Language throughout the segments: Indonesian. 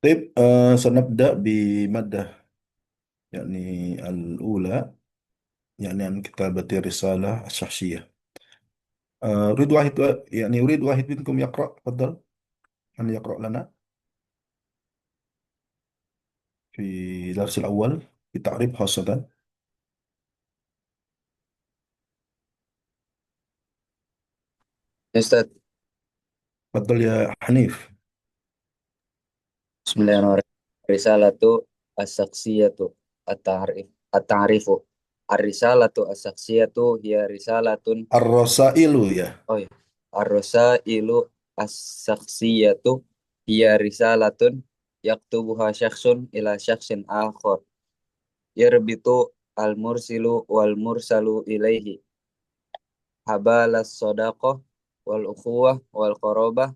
طيب سنبدأ بمادة يعني الأولى، يعني عن كتابة الرسالة الشخصية. أريد واحد، يعني أريد واحد منكم يقرأ. تفضل، من يقرأ لنا في الدرس الأول في التعريف خاصة. أستاذ. تفضل يا حنيف. Bismillahirrahmanirrahim. Risalatu as-saksiyatu at-ta'rifu. Ar-risalatu as-saksiyatu hiya risalatun. الرسائل يا Oh ya. Ar-rasailu as-saksiyatu hiya risalatun yaktubuha syakhsun ila syakhsin akhar. Yarbitu al-mursilu wal mursalu ilaihi. Habalas sadaqah wal ukhuwah wal qarabah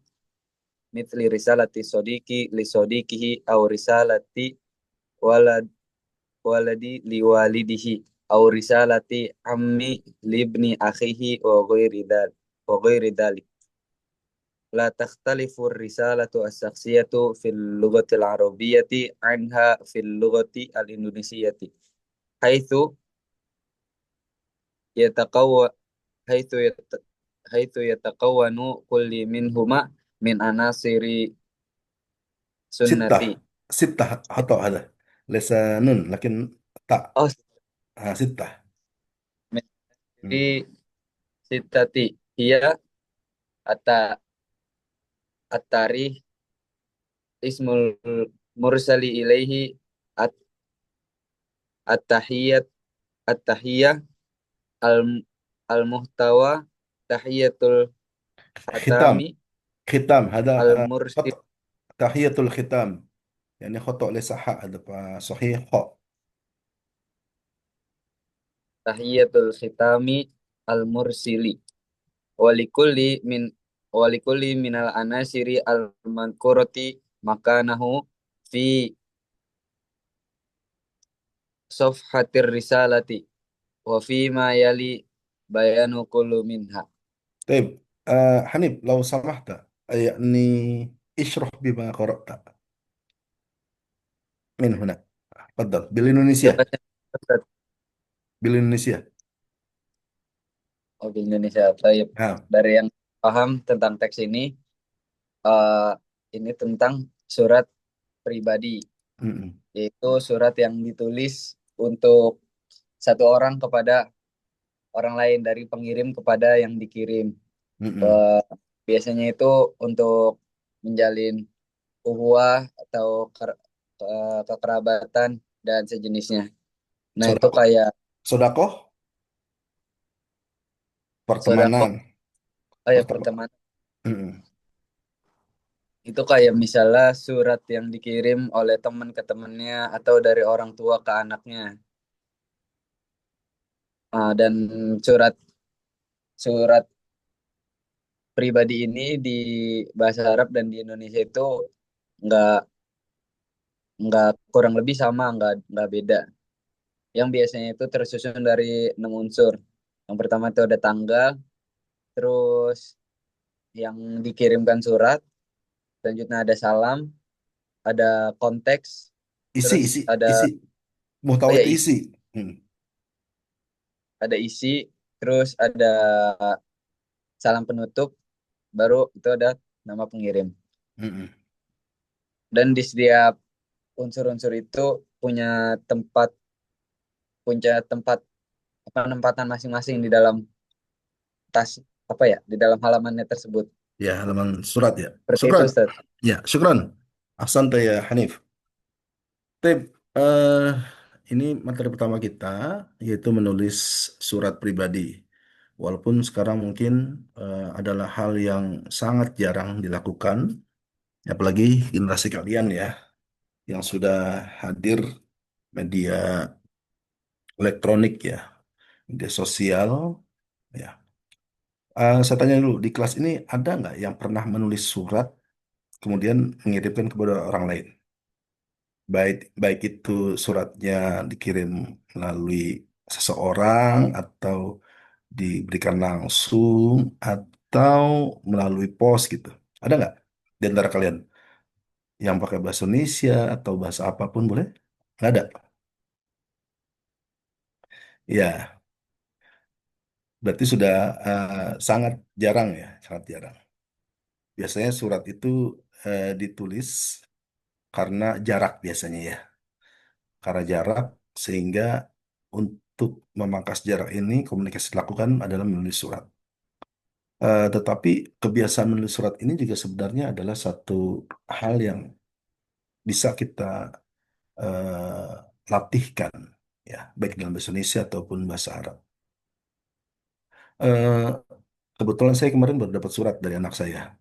mithli risalati sodiki li sodikihi aw risalati walad waladi liwalidihi aw risalati ammi libni akhihi wa ghairi dhalik. La takhtalifu risalatu as-saksiyatu fil lughati al-arabiyyati anha fil lughati al-indonesiyyati haitsu yataqawwa haitsu yata- haitsu yataqawwanu kulli minhuma min anasiri ستة. sunnati. ستة خطأ هذا، ليس نون لكن تاء. Oh, ستة. min م- sitati hiya ata at-tarikh ismul mursali ilaihi at at-tahiyyat at-tahiyyah al al-muhtawa tahiyatul ختام. hatami ختام هذا al-mursil خطأ. تحية الختام يعني خطأ، ليس حاء، هذا صحيح خاء. tahiyatul khitami al-mursili walikulli min walikulli minal anasiri al-mankurati makanahu fi safhatir risalati wa fi ma yali bayanu kullu minha. طيب حنيف لو سمحت، يعني اشرح بما قرأت من هنا. تفضل Ya بالإندونيسيا. bahasa Ustaz. بالإندونيسيا. Oh, di Indonesia. Taib. ها. Dari yang paham tentang teks eh, ini tentang surat pribadi, م- yaitu surat yang ditulis untuk satu orang kepada orang lain dari pengirim kepada yang dikirim. م- Biasanya itu untuk menjalin uhuwah atau kekerabatan dan sejenisnya. Nah, itu Sodako. kayak Sodako, sodako, pertemanan. oh ya Pertemanan. pertemanan. Itu kayak misalnya surat yang dikirim oleh teman ke temannya atau dari orang tua ke anaknya. Dan surat surat pribadi ini di bahasa Arab dan di Indonesia itu nggak nggak kurang lebih sama, nggak beda. Yang biasanya itu tersusun dari 6 unsur. Yang pertama itu ada tanggal, terus yang dikirimkan surat, selanjutnya ada salam, ada konteks, Isi, terus isi, ada isi. oh Muhtawa ya itu isi. ada isi, terus ada salam penutup, baru itu ada nama pengirim. Mm. Dan di setiap unsur-unsur itu punya tempat punya tempat penempatan masing-masing di dalam tas apa ya, di dalam halamannya tersebut. Ya, halaman surat ya. Seperti itu, Syukran. Ustaz. Ya, syukran. Ahsanta ya Hanif. Tip, ini materi pertama kita, yaitu menulis surat pribadi. Walaupun sekarang mungkin adalah hal yang sangat jarang dilakukan, apalagi generasi kalian ya, yang sudah hadir media elektronik ya, media sosial ya. Saya tanya dulu, di kelas ini ada nggak yang pernah menulis surat kemudian mengirimkan kepada orang lain? Baik, baik itu suratnya dikirim melalui seseorang atau diberikan langsung atau melalui pos gitu. Ada nggak di antara kalian? yang pakai bahasa Indonesia atau bahasa apapun boleh? Nggak ada. Ya, berarti sudah sangat jarang ya, sangat jarang. Biasanya surat itu ditulis karena jarak biasanya ya, karena jarak sehingga untuk memangkas jarak ini komunikasi dilakukan adalah menulis surat. Tetapi kebiasaan menulis surat ini juga sebenarnya adalah satu hal yang bisa kita eh, latihkan ya, baik dalam bahasa Indonesia ataupun bahasa Arab. Eh, Kebetulan saya kemarin baru dapat surat dari anak saya,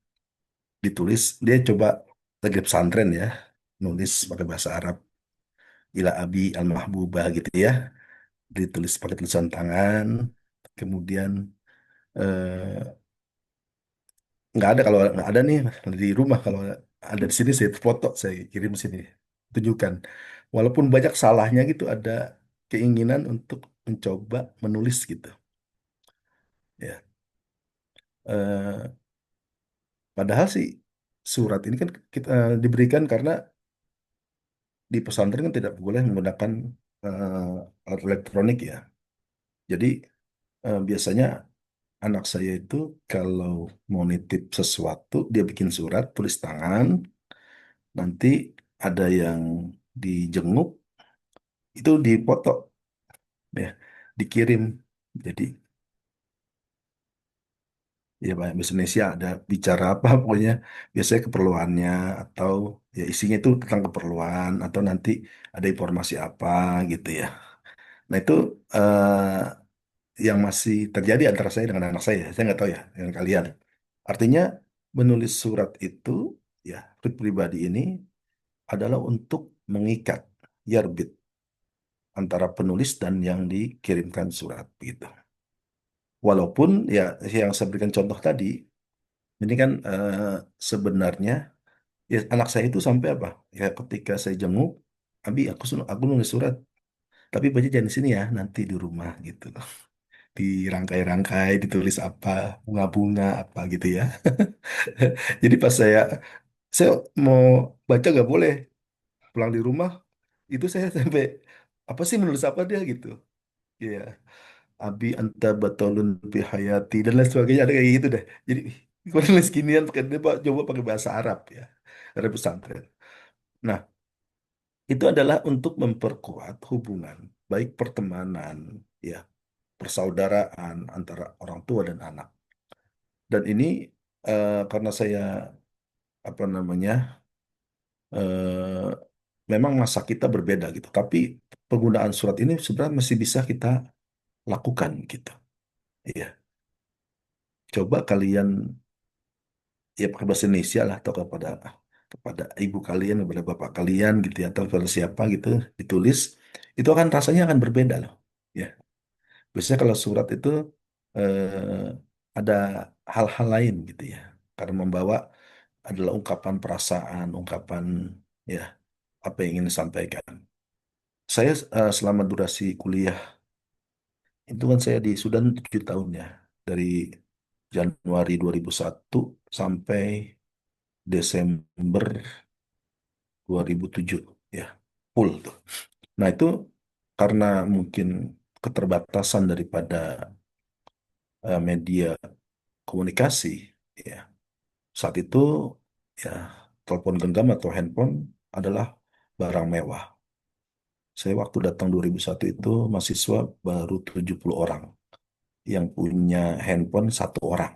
ditulis dia coba lagi pesantren ya, nulis pakai bahasa Arab, ila abi al mahbubah gitu ya, ditulis pakai tulisan tangan, kemudian eh, nggak ada, kalau nggak ada nih di rumah, kalau ada di sini saya foto saya kirim sini, tunjukkan. Walaupun banyak salahnya gitu, ada keinginan untuk mencoba menulis gitu ya. Eh, Padahal sih surat ini kan kita diberikan karena di pesantren kan tidak boleh menggunakan alat elektronik ya. Jadi biasanya anak saya itu kalau mau nitip sesuatu dia bikin surat tulis tangan, nanti ada yang dijenguk itu dipoto ya, dikirim. Jadi ya Pak bahasa Indonesia ada bicara apa pokoknya, biasanya keperluannya atau ya isinya itu tentang keperluan atau nanti ada informasi apa gitu ya. Nah itu yang masih terjadi antara saya dengan anak saya. Saya nggak tahu ya dengan kalian. Artinya menulis surat itu ya, pribadi ini adalah untuk mengikat yarbit antara penulis dan yang dikirimkan surat gitu. Walaupun ya yang saya berikan contoh tadi, ini kan sebenarnya ya anak saya itu sampai apa? Ya ketika saya jenguk, Abi aku nulis surat, tapi baca jangan di sini ya, nanti di rumah gitu. Dirangkai-rangkai, ditulis apa, bunga-bunga apa gitu ya. Jadi pas saya mau baca gak boleh, pulang di rumah itu saya sampai apa sih menulis apa dia gitu. Iya, Abi anta batolun fi hayati dan lain sebagainya, ada kayak gitu deh. Jadi gue nulis ginian pakai dia coba pakai bahasa Arab ya, dari pesantren. Nah, itu adalah untuk memperkuat hubungan baik pertemanan ya, persaudaraan antara orang tua dan anak. Dan ini karena saya apa namanya eh, memang masa kita berbeda gitu. Tapi penggunaan surat ini sebenarnya masih bisa kita lakukan gitu. Iya. Coba kalian ya pakai bahasa Indonesia lah, atau kepada kepada ibu kalian, kepada bapak kalian gitu ya, atau kepada siapa gitu, ditulis, itu akan rasanya akan berbeda loh. Ya. Biasanya kalau surat itu ada hal-hal lain gitu ya. Karena membawa adalah ungkapan perasaan, ungkapan ya apa yang ingin disampaikan. Saya selama durasi kuliah itu kan saya di Sudan 7 tahun ya, dari Januari 2001 sampai Desember 2007 ya, full tuh. Nah itu karena mungkin keterbatasan daripada media komunikasi ya, saat itu ya telepon genggam atau handphone adalah barang mewah. Saya waktu datang 2001 itu mahasiswa baru 70 orang yang punya handphone, satu orang.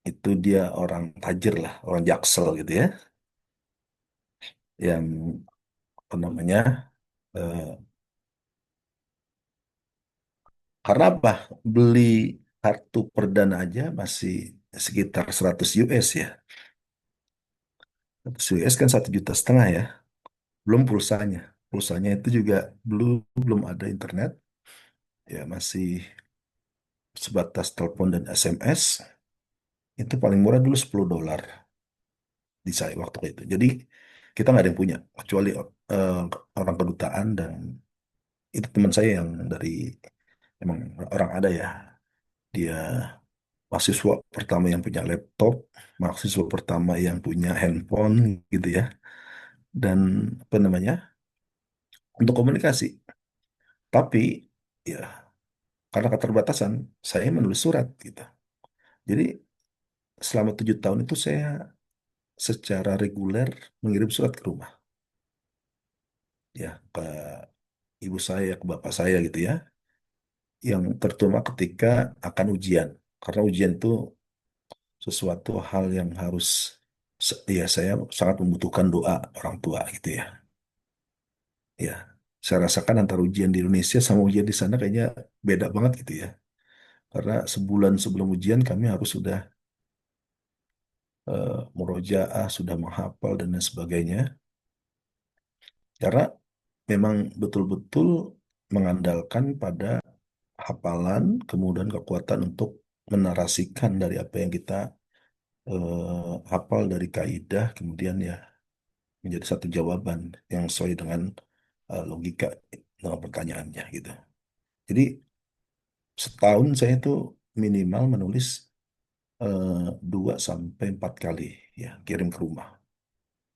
Itu dia orang tajir lah, orang jaksel gitu ya, yang apa namanya, eh, karena apa? Beli kartu perdana aja masih sekitar 100 US ya. 100 US kan 1,5 juta ya. Belum pulsanya. Pulsanya itu juga belum belum ada internet. Ya masih sebatas telepon dan SMS. Itu paling murah dulu $10 di saya waktu itu. Jadi kita nggak ada yang punya kecuali eh, orang kedutaan, dan itu teman saya yang dari emang orang ada ya, dia mahasiswa pertama yang punya laptop, mahasiswa pertama yang punya handphone gitu ya. Dan apa namanya? Untuk komunikasi. Tapi ya karena keterbatasan, saya menulis surat gitu. Jadi selama 7 tahun itu saya secara reguler mengirim surat ke rumah, ya ke ibu saya, ke bapak saya gitu ya, yang terutama ketika akan ujian. Karena ujian itu sesuatu hal yang harus, ya saya sangat membutuhkan doa orang tua gitu ya. Ya, saya rasakan antara ujian di Indonesia sama ujian di sana kayaknya beda banget gitu ya. Karena sebulan sebelum ujian kami harus sudah murojaah, sudah menghafal dan lain sebagainya. Karena memang betul-betul mengandalkan pada hafalan, kemudian kekuatan untuk menarasikan dari apa yang kita hafal dari kaidah, kemudian ya menjadi satu jawaban yang sesuai dengan logika dengan pertanyaannya gitu. Jadi setahun saya itu minimal menulis 2 sampai 4 kali ya kirim ke rumah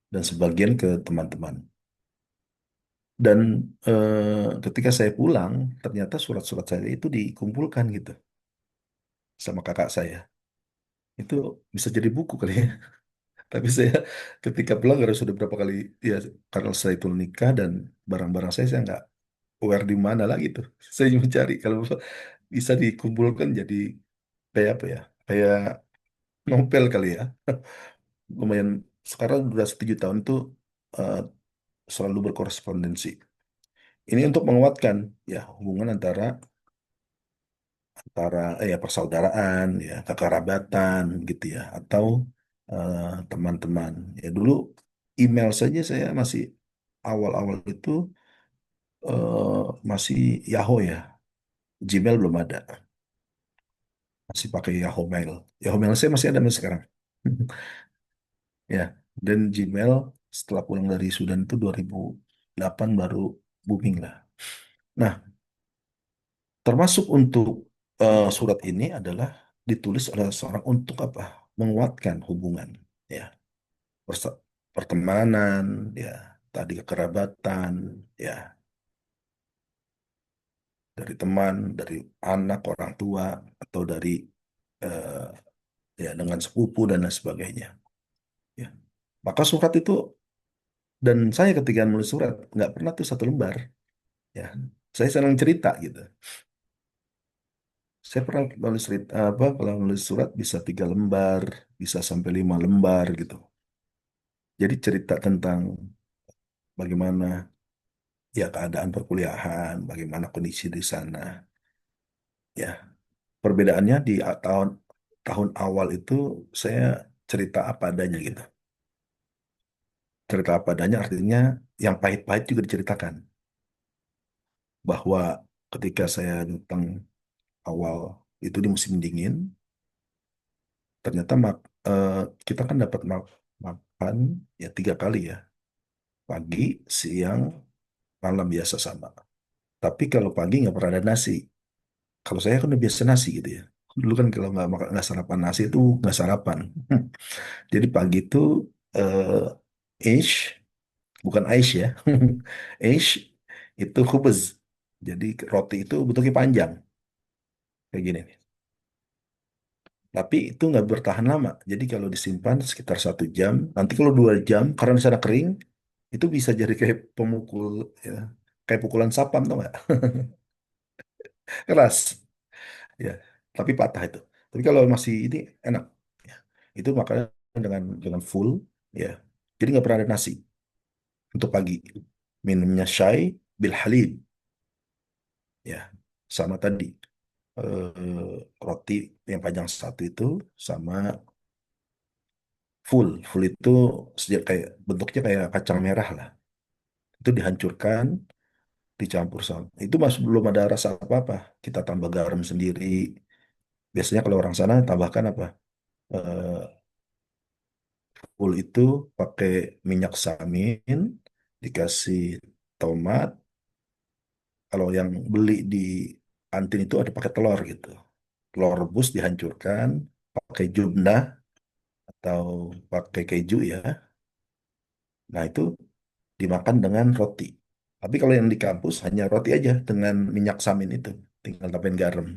dan sebagian ke teman-teman. Dan ketika saya pulang, ternyata surat-surat saya itu dikumpulkan gitu sama kakak saya. Itu bisa jadi buku kali ya. Tapi saya ketika pulang harus sudah berapa kali ya karena saya itu nikah dan barang-barang saya nggak aware di mana lagi tuh. Saya mencari kalau bisa dikumpulkan jadi kayak apa ya? Kayak novel kali ya. Lumayan sekarang udah 7 tahun itu eh, selalu berkorespondensi. Ini untuk menguatkan ya hubungan antara antara ya persaudaraan ya kekerabatan gitu ya atau eh, teman-teman ya dulu email saja saya masih awal-awal itu masih Yahoo ya Gmail belum ada masih pakai Yahoo Mail Yahoo Mail saya masih ada sampai sekarang ya dan Gmail setelah pulang dari Sudan itu 2008 baru booming lah. Nah, termasuk untuk surat ini adalah ditulis oleh seorang untuk apa? Menguatkan hubungan, ya, persa- pertemanan, ya, tadi kekerabatan, ya, dari teman, dari anak, orang tua, atau dari eh, ya dengan sepupu dan lain sebagainya. Ya. Maka surat itu dan saya ketika menulis surat nggak pernah tuh 1 lembar, ya. Saya senang cerita gitu. Saya pernah nulis apa kalau nulis surat bisa 3 lembar, bisa sampai 5 lembar gitu. Jadi cerita tentang bagaimana ya keadaan perkuliahan, bagaimana kondisi di sana. Ya, perbedaannya di tahun tahun awal itu saya cerita apa adanya gitu. Cerita apa adanya artinya yang pahit-pahit juga diceritakan. Bahwa ketika saya datang awal itu di musim dingin, ternyata eh, kita kan dapat makan ya 3 kali ya, pagi, siang, malam biasa sama. Tapi kalau pagi nggak pernah ada nasi. Kalau saya kan udah biasa nasi gitu ya. Dulu kan kalau nggak makan nggak sarapan nasi itu nggak sarapan. Jadi pagi itu ish bukan aish ya. Ish itu khubz. Jadi roti itu bentuknya panjang kayak gini nih. Tapi itu nggak bertahan lama. Jadi kalau disimpan sekitar 1 jam, nanti kalau 2 jam karena di sana kering, itu bisa jadi kayak pemukul ya, kayak pukulan sapam tau nggak? Keras. Ya, tapi patah itu. Tapi kalau masih ini enak. Ya. Itu makanya dengan full, ya. Jadi nggak pernah ada nasi untuk pagi. Minumnya syai bil halib, ya. Sama tadi roti yang panjang satu itu sama full. Full itu sejak kayak bentuknya kayak kacang merah lah. Itu dihancurkan, dicampur sama. Itu masih belum ada rasa apa-apa. Kita tambah garam sendiri. Biasanya kalau orang sana tambahkan apa? Eh, full itu pakai minyak samin, dikasih tomat. Kalau yang beli di kantin itu ada pakai telur gitu. telur rebus dihancurkan, pakai jumnah atau pakai keju ya. Nah, itu dimakan dengan roti. Tapi kalau yang di kampus hanya roti aja dengan minyak samin itu, tinggal tambahin garam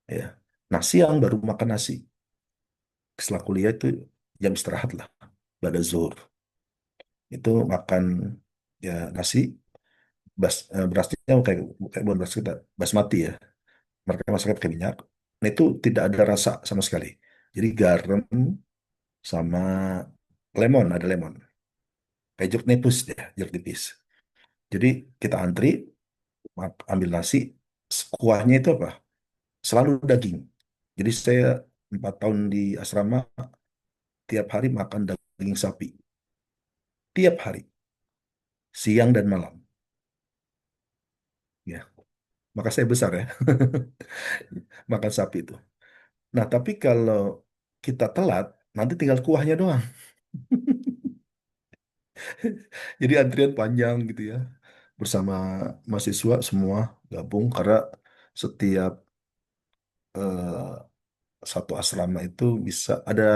ya. Nah, siang baru makan nasi. Setelah kuliah itu jam istirahat lah, pada zuhur. Itu makan ya nasi, berasnya kayak bukan beras kita, basmati ya. Mereka masaknya pakai minyak. Nah, itu tidak ada rasa sama sekali. Jadi garam sama lemon, ada lemon. Kayak jeruk nipis ya, jeruk nipis. Jadi kita antri, ambil nasi, kuahnya itu apa? Selalu daging. Jadi saya 4 tahun di asrama, tiap hari makan daging sapi. Tiap hari, siang dan malam. Ya, maka saya besar ya, makan sapi itu. Nah, tapi kalau kita telat, nanti tinggal kuahnya doang. Jadi antrian panjang gitu ya. Bersama mahasiswa semua gabung karena setiap satu asrama itu bisa ada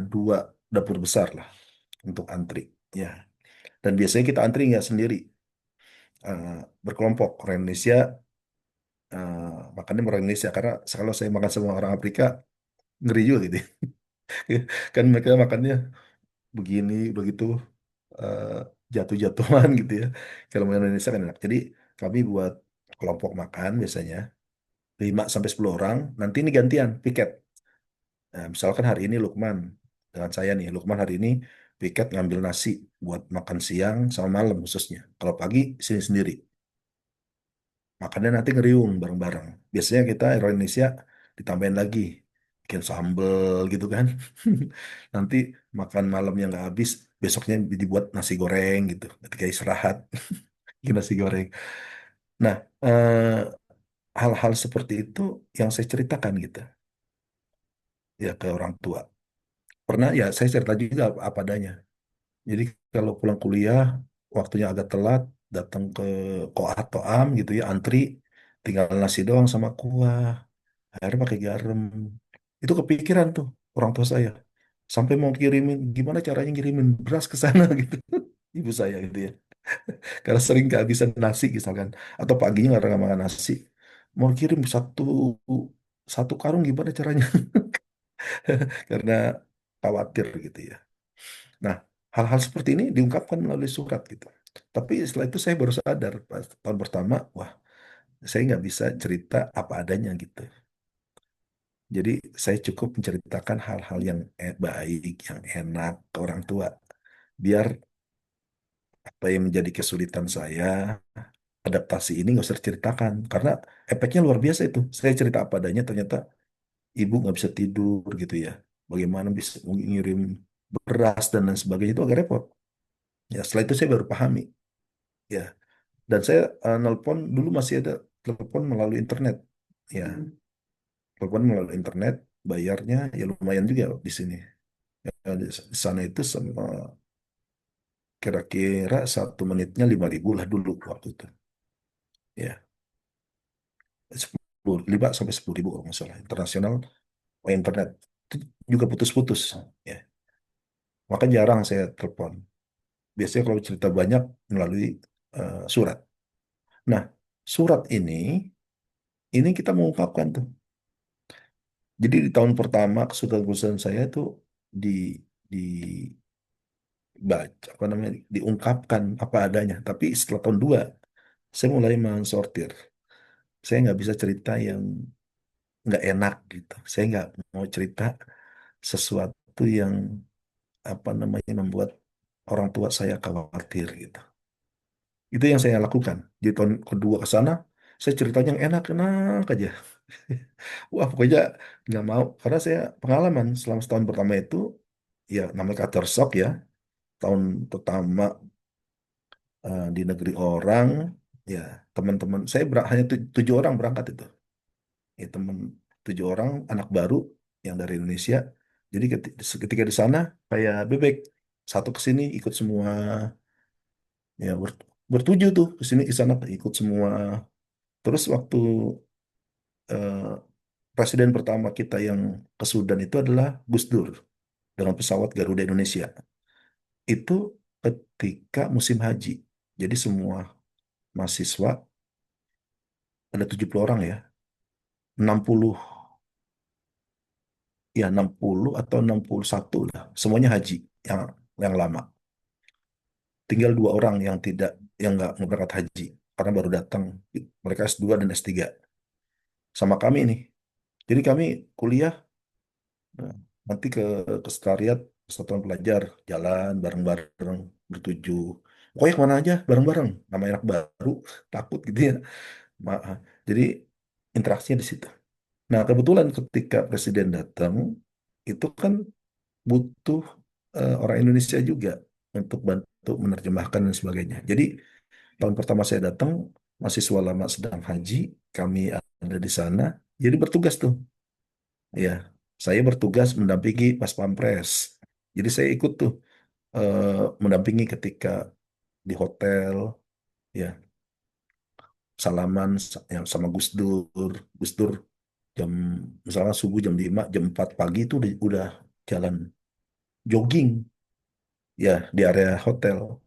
2 dapur besar lah untuk antri. Ya, dan biasanya kita antri nggak sendiri, eh, berkelompok. Orang Indonesia eh, makannya orang Indonesia karena kalau saya makan sama orang Afrika ngeri juga gitu. Kan mereka makannya begini begitu, eh, jatuh-jatuhan gitu ya. Kalau makan Indonesia kan enak. Jadi kami buat kelompok makan biasanya 5 sampai 10 orang. Nanti ini gantian piket. Nah, misalkan hari ini Lukman dengan saya nih, Lukman hari ini piket ngambil nasi buat makan siang sama malam khususnya. Kalau pagi sini sendiri. Makannya nanti ngeriung bareng-bareng. Biasanya kita orang Indonesia ditambahin lagi, bikin sambel gitu kan. Nanti makan malam yang nggak habis, besoknya dibuat nasi goreng gitu. Ketika istirahat, bikin nasi goreng. Nah, hal-hal seperti itu yang saya ceritakan gitu ya ke orang tua. Pernah ya saya cerita juga apa adanya. Jadi kalau pulang kuliah, waktunya agak telat, datang ke Koat Toam gitu ya, antri, tinggal nasi doang sama kuah. Akhirnya pakai garam. Itu kepikiran tuh orang tua saya. Sampai mau kirimin, gimana caranya ngirimin beras ke sana gitu. Ibu saya gitu ya. Karena sering kehabisan nasi misalkan. Atau paginya nggak makan nasi. Mau kirim satu karung gimana caranya? Karena khawatir gitu ya. Nah, hal-hal seperti ini diungkapkan melalui surat gitu. Tapi setelah itu saya baru sadar pas tahun pertama, wah saya nggak bisa cerita apa adanya gitu. Jadi saya cukup menceritakan hal-hal yang baik, yang enak ke orang tua. Biar apa yang menjadi kesulitan saya, adaptasi ini nggak usah diceritakan. Karena efeknya luar biasa itu. Saya cerita apa adanya, ternyata ibu nggak bisa tidur gitu ya. Bagaimana bisa ngirim beras dan lain sebagainya itu agak repot. Ya, setelah itu saya baru pahami. Ya, dan saya nelpon dulu masih ada telepon melalui internet. Ya, telepon melalui internet, bayarnya ya lumayan juga di sini. Ya, di sana itu sama kira-kira 1 menitnya 5.000 lah dulu waktu itu. Ya, 5 sampai 10.000 kalau nggak salah. Internasional internet itu juga putus-putus. Ya, maka jarang saya telepon. Biasanya kalau cerita banyak melalui surat. Nah, surat ini kita mengungkapkan tuh. Jadi di tahun pertama kesulitan saya itu di dibaca apa namanya diungkapkan apa adanya. Tapi setelah tahun 2 saya mulai mensortir. Saya nggak bisa cerita yang nggak enak gitu. Saya nggak mau cerita sesuatu yang apa namanya membuat orang tua saya khawatir gitu. Itu yang saya lakukan. Di tahun kedua ke sana, saya ceritanya yang enak-enak aja. Wah, pokoknya nggak mau. Karena saya pengalaman selama setahun pertama itu, ya namanya culture shock ya. Tahun pertama di negeri orang, ya teman-teman, saya hanya 7 orang berangkat itu. Ya teman 7 orang, anak baru yang dari Indonesia. Jadi ketika di sana, kayak bebek. Satu ke sini ikut semua, ya bertuju tuh ke sini ke sana ikut semua. Terus waktu eh, presiden pertama kita yang ke Sudan itu adalah Gus Dur dengan pesawat Garuda Indonesia. Itu ketika musim haji. Jadi semua mahasiswa, ada 70 orang ya, 60 ya 60 atau 61 lah. Semuanya haji yang lama. Tinggal dua orang yang tidak yang nggak berangkat haji karena baru datang. Mereka S2 dan S3 sama kami nih. Jadi kami kuliah, nah, nanti ke sekretariat Persatuan Pelajar jalan bareng-bareng bertujuh. Pokoknya kemana aja bareng-bareng. Nama anak baru takut gitu ya. Jadi interaksinya di situ. Nah, kebetulan ketika presiden datang, itu kan butuh orang Indonesia juga untuk bantu menerjemahkan dan sebagainya. Jadi, tahun pertama saya datang, mahasiswa lama sedang haji, kami ada di sana, jadi bertugas tuh. Ya, saya bertugas mendampingi Pas Pampres. Jadi saya ikut tuh mendampingi ketika di hotel, ya salaman yang sama Gus Dur. Gus Dur jam misalnya subuh jam 5 jam 4 pagi itu udah jalan jogging ya di area hotel.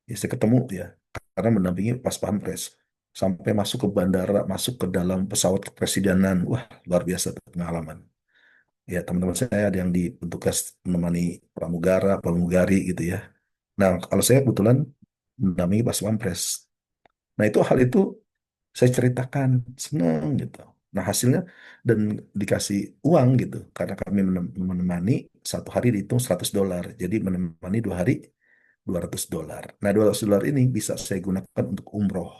Ya, saya ketemu ya karena mendampingi pas pampres sampai masuk ke bandara, masuk ke dalam pesawat kepresidenan. Wah, luar biasa tuh pengalaman. Ya, teman-teman saya ada yang di petugas menemani pramugara, pramugari gitu ya. Nah, kalau saya kebetulan mendampingi pas pampres. Nah, hal itu saya ceritakan, senang gitu. Nah, hasilnya dan dikasih uang gitu, karena kami menemani satu hari dihitung $100. Jadi menemani 2 hari $200. Nah, $200 ini bisa saya gunakan untuk umroh.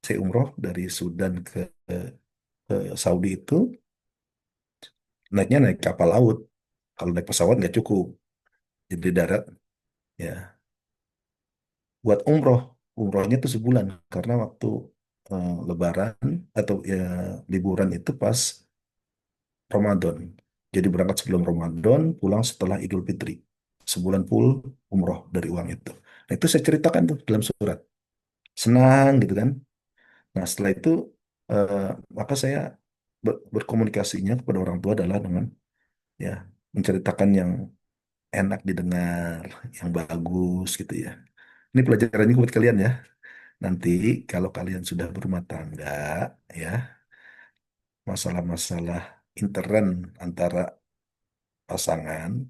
Saya umroh dari Sudan ke Saudi itu naiknya naik kapal laut. Kalau naik pesawat nggak cukup. Jadi darat ya buat umroh. Umrohnya itu sebulan karena waktu Lebaran atau ya liburan itu pas Ramadan. Jadi berangkat sebelum Ramadan, pulang setelah Idul Fitri. Sebulan full umroh dari uang itu. Nah, itu saya ceritakan tuh dalam surat. Senang gitu kan. Nah, setelah itu eh, maka saya berkomunikasinya kepada orang tua adalah dengan ya menceritakan yang enak didengar, yang bagus gitu ya. Ini pelajarannya buat kalian ya. Nanti kalau kalian sudah berumah tangga ya, masalah-masalah intern antara pasangan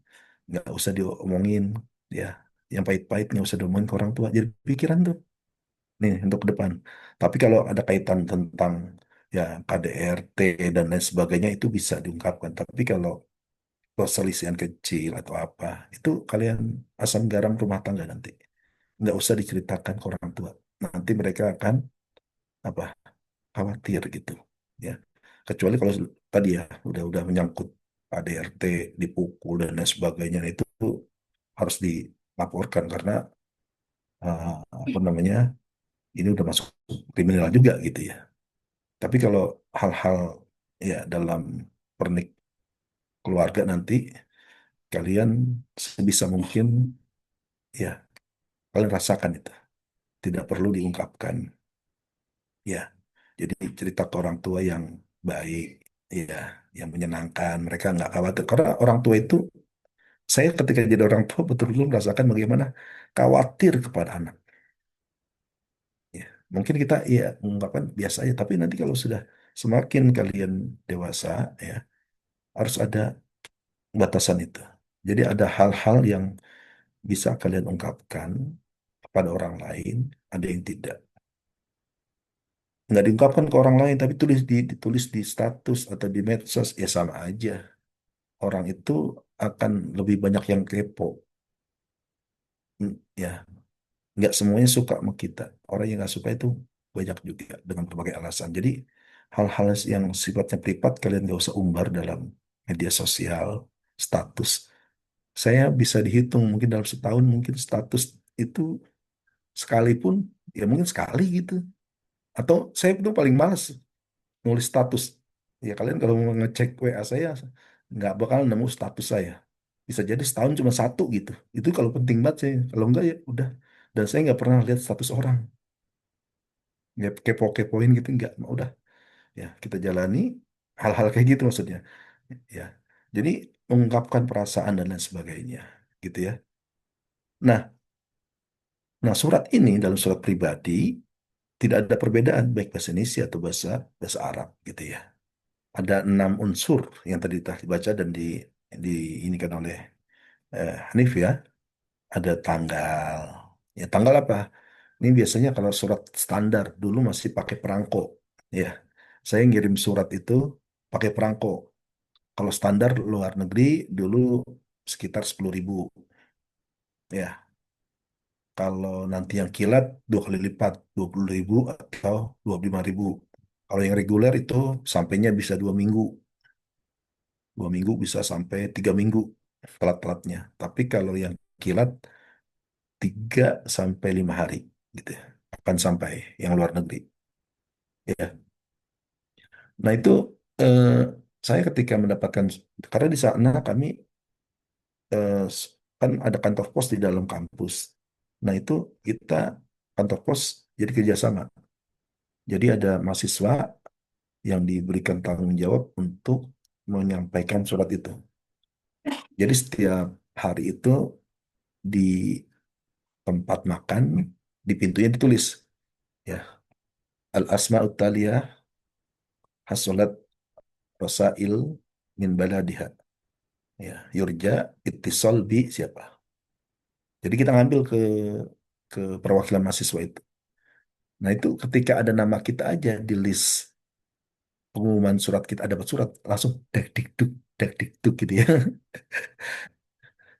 nggak usah diomongin ya, yang pahit-pahit nggak usah diomongin ke orang tua, jadi pikiran tuh nih untuk ke depan. Tapi kalau ada kaitan tentang ya KDRT dan lain sebagainya itu bisa diungkapkan, tapi kalau perselisihan kecil atau apa itu kalian asam garam rumah tangga nanti, nggak usah diceritakan ke orang tua, nanti mereka akan apa khawatir gitu ya, kecuali kalau tadi ya udah menyangkut KDRT dipukul dan lain sebagainya. Nah, itu harus dilaporkan karena apa namanya ini udah masuk kriminal juga gitu ya. Tapi kalau hal-hal ya dalam pernik keluarga nanti kalian sebisa mungkin ya kalian rasakan itu tidak perlu diungkapkan ya. Jadi cerita ke orang tua yang baik ya, yang menyenangkan, mereka nggak khawatir karena orang tua itu, saya ketika jadi orang tua betul-betul merasakan bagaimana khawatir kepada anak. Ya, mungkin kita ya mengungkapkan biasa aja, tapi nanti kalau sudah semakin kalian dewasa ya harus ada batasan itu. Jadi ada hal-hal yang bisa kalian ungkapkan kepada orang lain, ada yang tidak. Nggak diungkapkan ke orang lain, tapi ditulis di status atau di medsos, ya sama aja. Orang itu akan lebih banyak yang kepo. Ya, nggak semuanya suka sama kita. Orang yang nggak suka itu banyak juga dengan berbagai alasan. Jadi hal-hal yang sifatnya privat kalian nggak usah umbar dalam media sosial, status. Saya bisa dihitung mungkin dalam setahun mungkin status itu sekalipun ya mungkin sekali gitu. Atau saya itu paling males nulis status. Ya kalian kalau mau ngecek WA saya nggak bakal nemu status saya. Bisa jadi setahun cuma satu gitu. Itu kalau penting banget saya. Kalau enggak ya udah. Dan saya nggak pernah lihat status orang. Ya kepo-kepoin gitu nggak. Udah ya kita jalani. Hal-hal kayak gitu maksudnya. Ya. Jadi mengungkapkan perasaan dan lain sebagainya, gitu ya. Nah, nah surat ini dalam surat pribadi tidak ada perbedaan baik bahasa Indonesia atau bahasa bahasa Arab, gitu ya. Ada 6 unsur yang tadi telah dibaca dan di ini kan oleh Hanif ya. Ada tanggal. Ya, tanggal apa? Ini biasanya kalau surat standar dulu masih pakai perangko. Ya, saya ngirim surat itu pakai perangko. Kalau standar luar negeri dulu sekitar 10.000. Ya, kalau nanti yang kilat 2 kali lipat, 20.000 atau 25.000. Kalau yang reguler itu sampainya bisa 2 minggu. 2 minggu bisa sampai 3 minggu telat-telatnya. Tapi kalau yang kilat 3 sampai 5 hari gitu ya. Akan sampai yang luar negeri. Ya. Nah itu eh, saya ketika mendapatkan karena di sana kami kan ada kantor pos di dalam kampus. Nah itu kita kantor pos jadi kerjasama. Jadi ada mahasiswa yang diberikan tanggung jawab untuk menyampaikan surat itu. Jadi setiap hari itu di tempat makan di pintunya ditulis ya al asmaut taliyah hasolat rosail min baladiha ya yurja ittisal bi siapa. Jadi kita ngambil ke perwakilan mahasiswa itu. Nah itu ketika ada nama kita aja di list pengumuman surat kita dapat surat langsung dek dik duk gitu ya.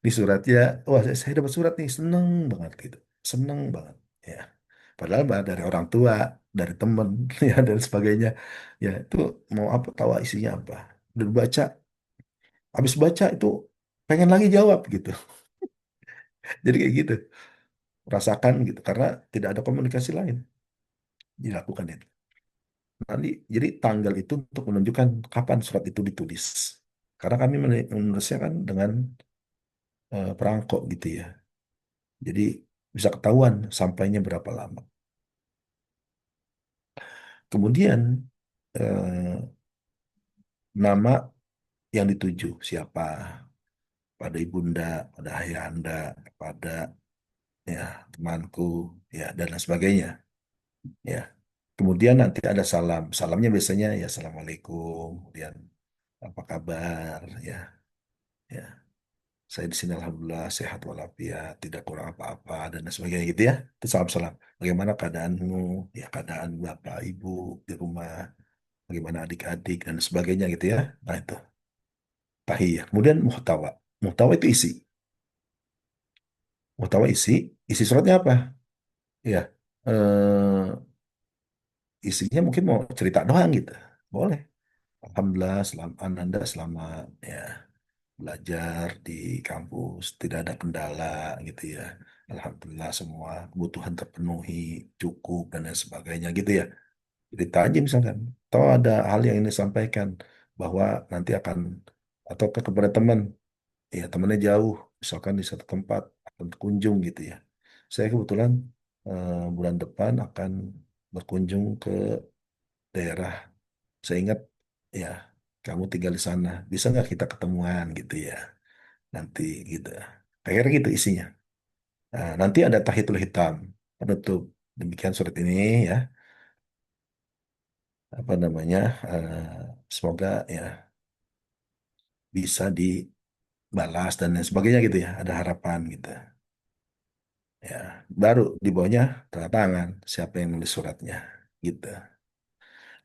Di suratnya, wah saya dapat surat nih, seneng banget gitu, seneng banget. Ya, padahal mah dari orang tua, dari temen, ya dan sebagainya. Ya itu mau apa, tahu isinya apa. Dan baca, habis baca itu pengen lagi jawab gitu. Jadi kayak gitu, rasakan gitu, karena tidak ada komunikasi lain dilakukan itu. Nanti, jadi tanggal itu untuk menunjukkan kapan surat itu ditulis. Karena kami menulisnya kan dengan perangko gitu ya. Jadi bisa ketahuan sampainya berapa lama. Kemudian eh, nama yang dituju siapa, pada ibunda, pada ayahanda, pada ya temanku, ya dan lain sebagainya. Ya. Kemudian nanti ada salam. Salamnya biasanya ya assalamualaikum, kemudian apa kabar, ya, ya. Saya di sini alhamdulillah sehat walafiat, tidak kurang apa-apa dan lain sebagainya gitu ya. Itu salam-salam. Bagaimana keadaanmu? Ya keadaan bapak, ibu di rumah, bagaimana adik-adik dan sebagainya gitu ya. Nah itu. Tahiyah. Kemudian muhtawa. Muhtawa itu isi. Muhtawa isi. Isi suratnya apa? Ya. Isinya mungkin mau cerita doang gitu. Boleh. Alhamdulillah, Ananda selama ya belajar di kampus tidak ada kendala gitu ya. Alhamdulillah semua kebutuhan terpenuhi, cukup dan lain sebagainya gitu ya. Cerita aja misalkan. Atau ada hal yang ini sampaikan bahwa nanti akan atau kepada teman. Ya temannya jauh, misalkan di satu tempat akan berkunjung gitu ya. Saya kebetulan bulan depan akan berkunjung ke daerah. Saya ingat ya kamu tinggal di sana, bisa nggak kita ketemuan gitu ya nanti gitu. Kayak gitu isinya. Nah, nanti ada tahiyatul hitam penutup. Demikian surat ini ya apa namanya semoga ya bisa dibalas dan lain sebagainya gitu ya. Ada harapan gitu. Ya, baru di bawahnya tanda tangan siapa yang nulis suratnya gitu.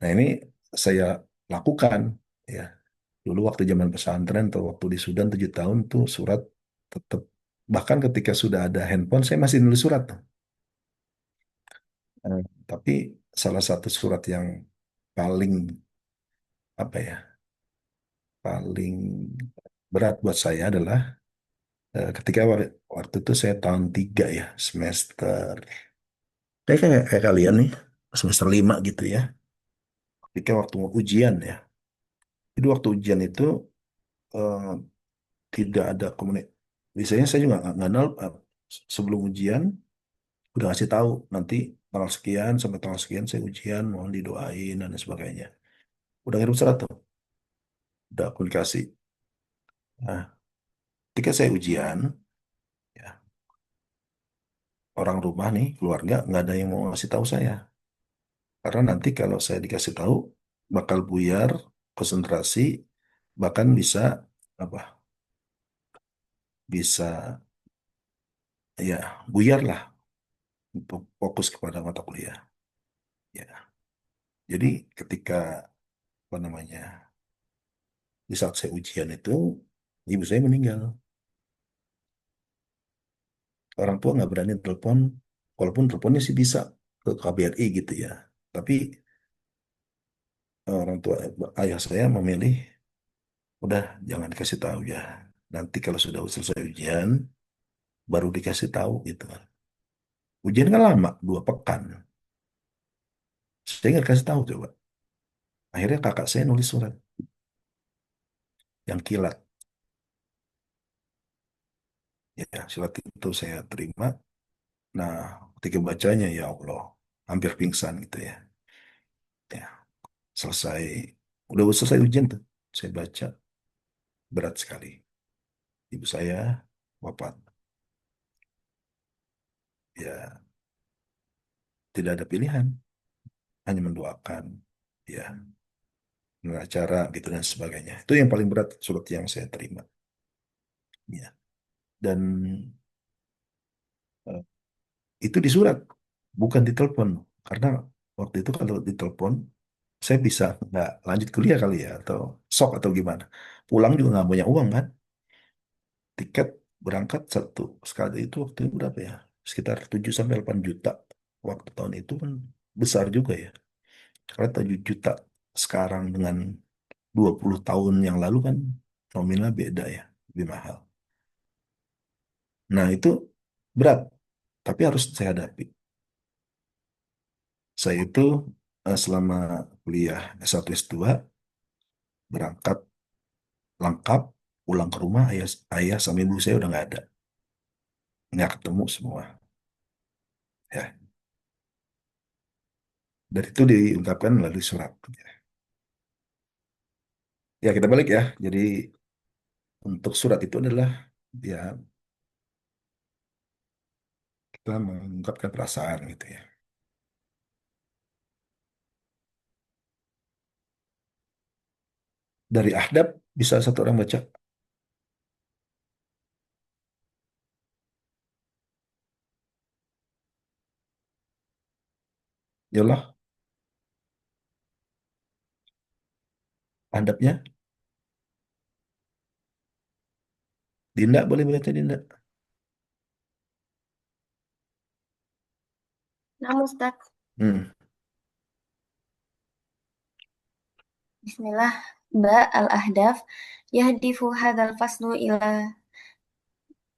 Nah, ini saya lakukan ya. Dulu waktu zaman pesantren atau waktu di Sudan 7 tahun tuh surat tetap bahkan ketika sudah ada handphone saya masih nulis surat tuh. Tapi salah satu surat yang paling apa ya, paling berat buat saya adalah ketika waktu itu saya tahun 3 ya, semester kayak kalian nih, semester 5 gitu ya. Ketika waktu mau ujian ya. Jadi waktu ujian itu eh, tidak ada komunikasi. Biasanya saya juga nggak kenal sebelum ujian udah ngasih tahu nanti tanggal sekian sampai tanggal sekian saya ujian mohon didoain dan sebagainya. Udah ngirim surat tuh. udah komunikasi. Nah, ketika saya ujian, ya, orang rumah nih, keluarga, nggak ada yang mau ngasih tahu saya. Karena nanti kalau saya dikasih tahu, bakal buyar, konsentrasi, bahkan bisa apa? Bisa ya buyar lah untuk fokus kepada mata kuliah. Ya, jadi ketika apa namanya di saat saya ujian itu, ibu saya meninggal. Orang tua nggak berani telepon, walaupun teleponnya sih bisa ke KBRI gitu ya. Tapi orang tua ayah saya memilih udah jangan dikasih tahu ya. Nanti kalau sudah selesai ujian baru dikasih tahu gitu. Ujian kan lama, 2 pekan. Saya nggak dikasih tahu coba. Akhirnya kakak saya nulis surat yang kilat. Ya, surat itu saya terima. Nah, ketika bacanya ya Allah, hampir pingsan gitu ya. Ya, selesai, udah selesai ujian tuh. Saya baca, berat sekali. Ibu saya wafat. Ya, tidak ada pilihan, hanya mendoakan. Ya, acara gitu dan sebagainya. Itu yang paling berat surat yang saya terima. Ya, dan eh, itu di surat, bukan di telepon. Karena waktu itu kalau di telepon, saya bisa nggak lanjut kuliah kali ya, atau sok atau gimana. Pulang juga nggak punya uang kan. Tiket berangkat satu sekali itu waktu itu berapa ya? Sekitar 7 sampai 8 juta. Waktu tahun itu kan besar juga ya. Karena 7 juta sekarang dengan 20 tahun yang lalu kan nominal beda ya, lebih mahal. Nah itu berat, tapi harus saya hadapi. Saya itu selama kuliah S1 S2 berangkat lengkap, pulang ke rumah ayah sama ibu saya udah nggak ada, nggak ketemu semua. Ya, dan itu diungkapkan melalui surat. Ya kita balik ya. Jadi untuk surat itu adalah ya kita mengungkapkan perasaan gitu ya. Dari Ahdab bisa satu orang baca. Ya Allah, Ahdabnya. Dinda boleh baca Dinda. Nah, Ustadz, Hmm. Bismillah, Ba al-Ahdaf, yahdifu hadal faslu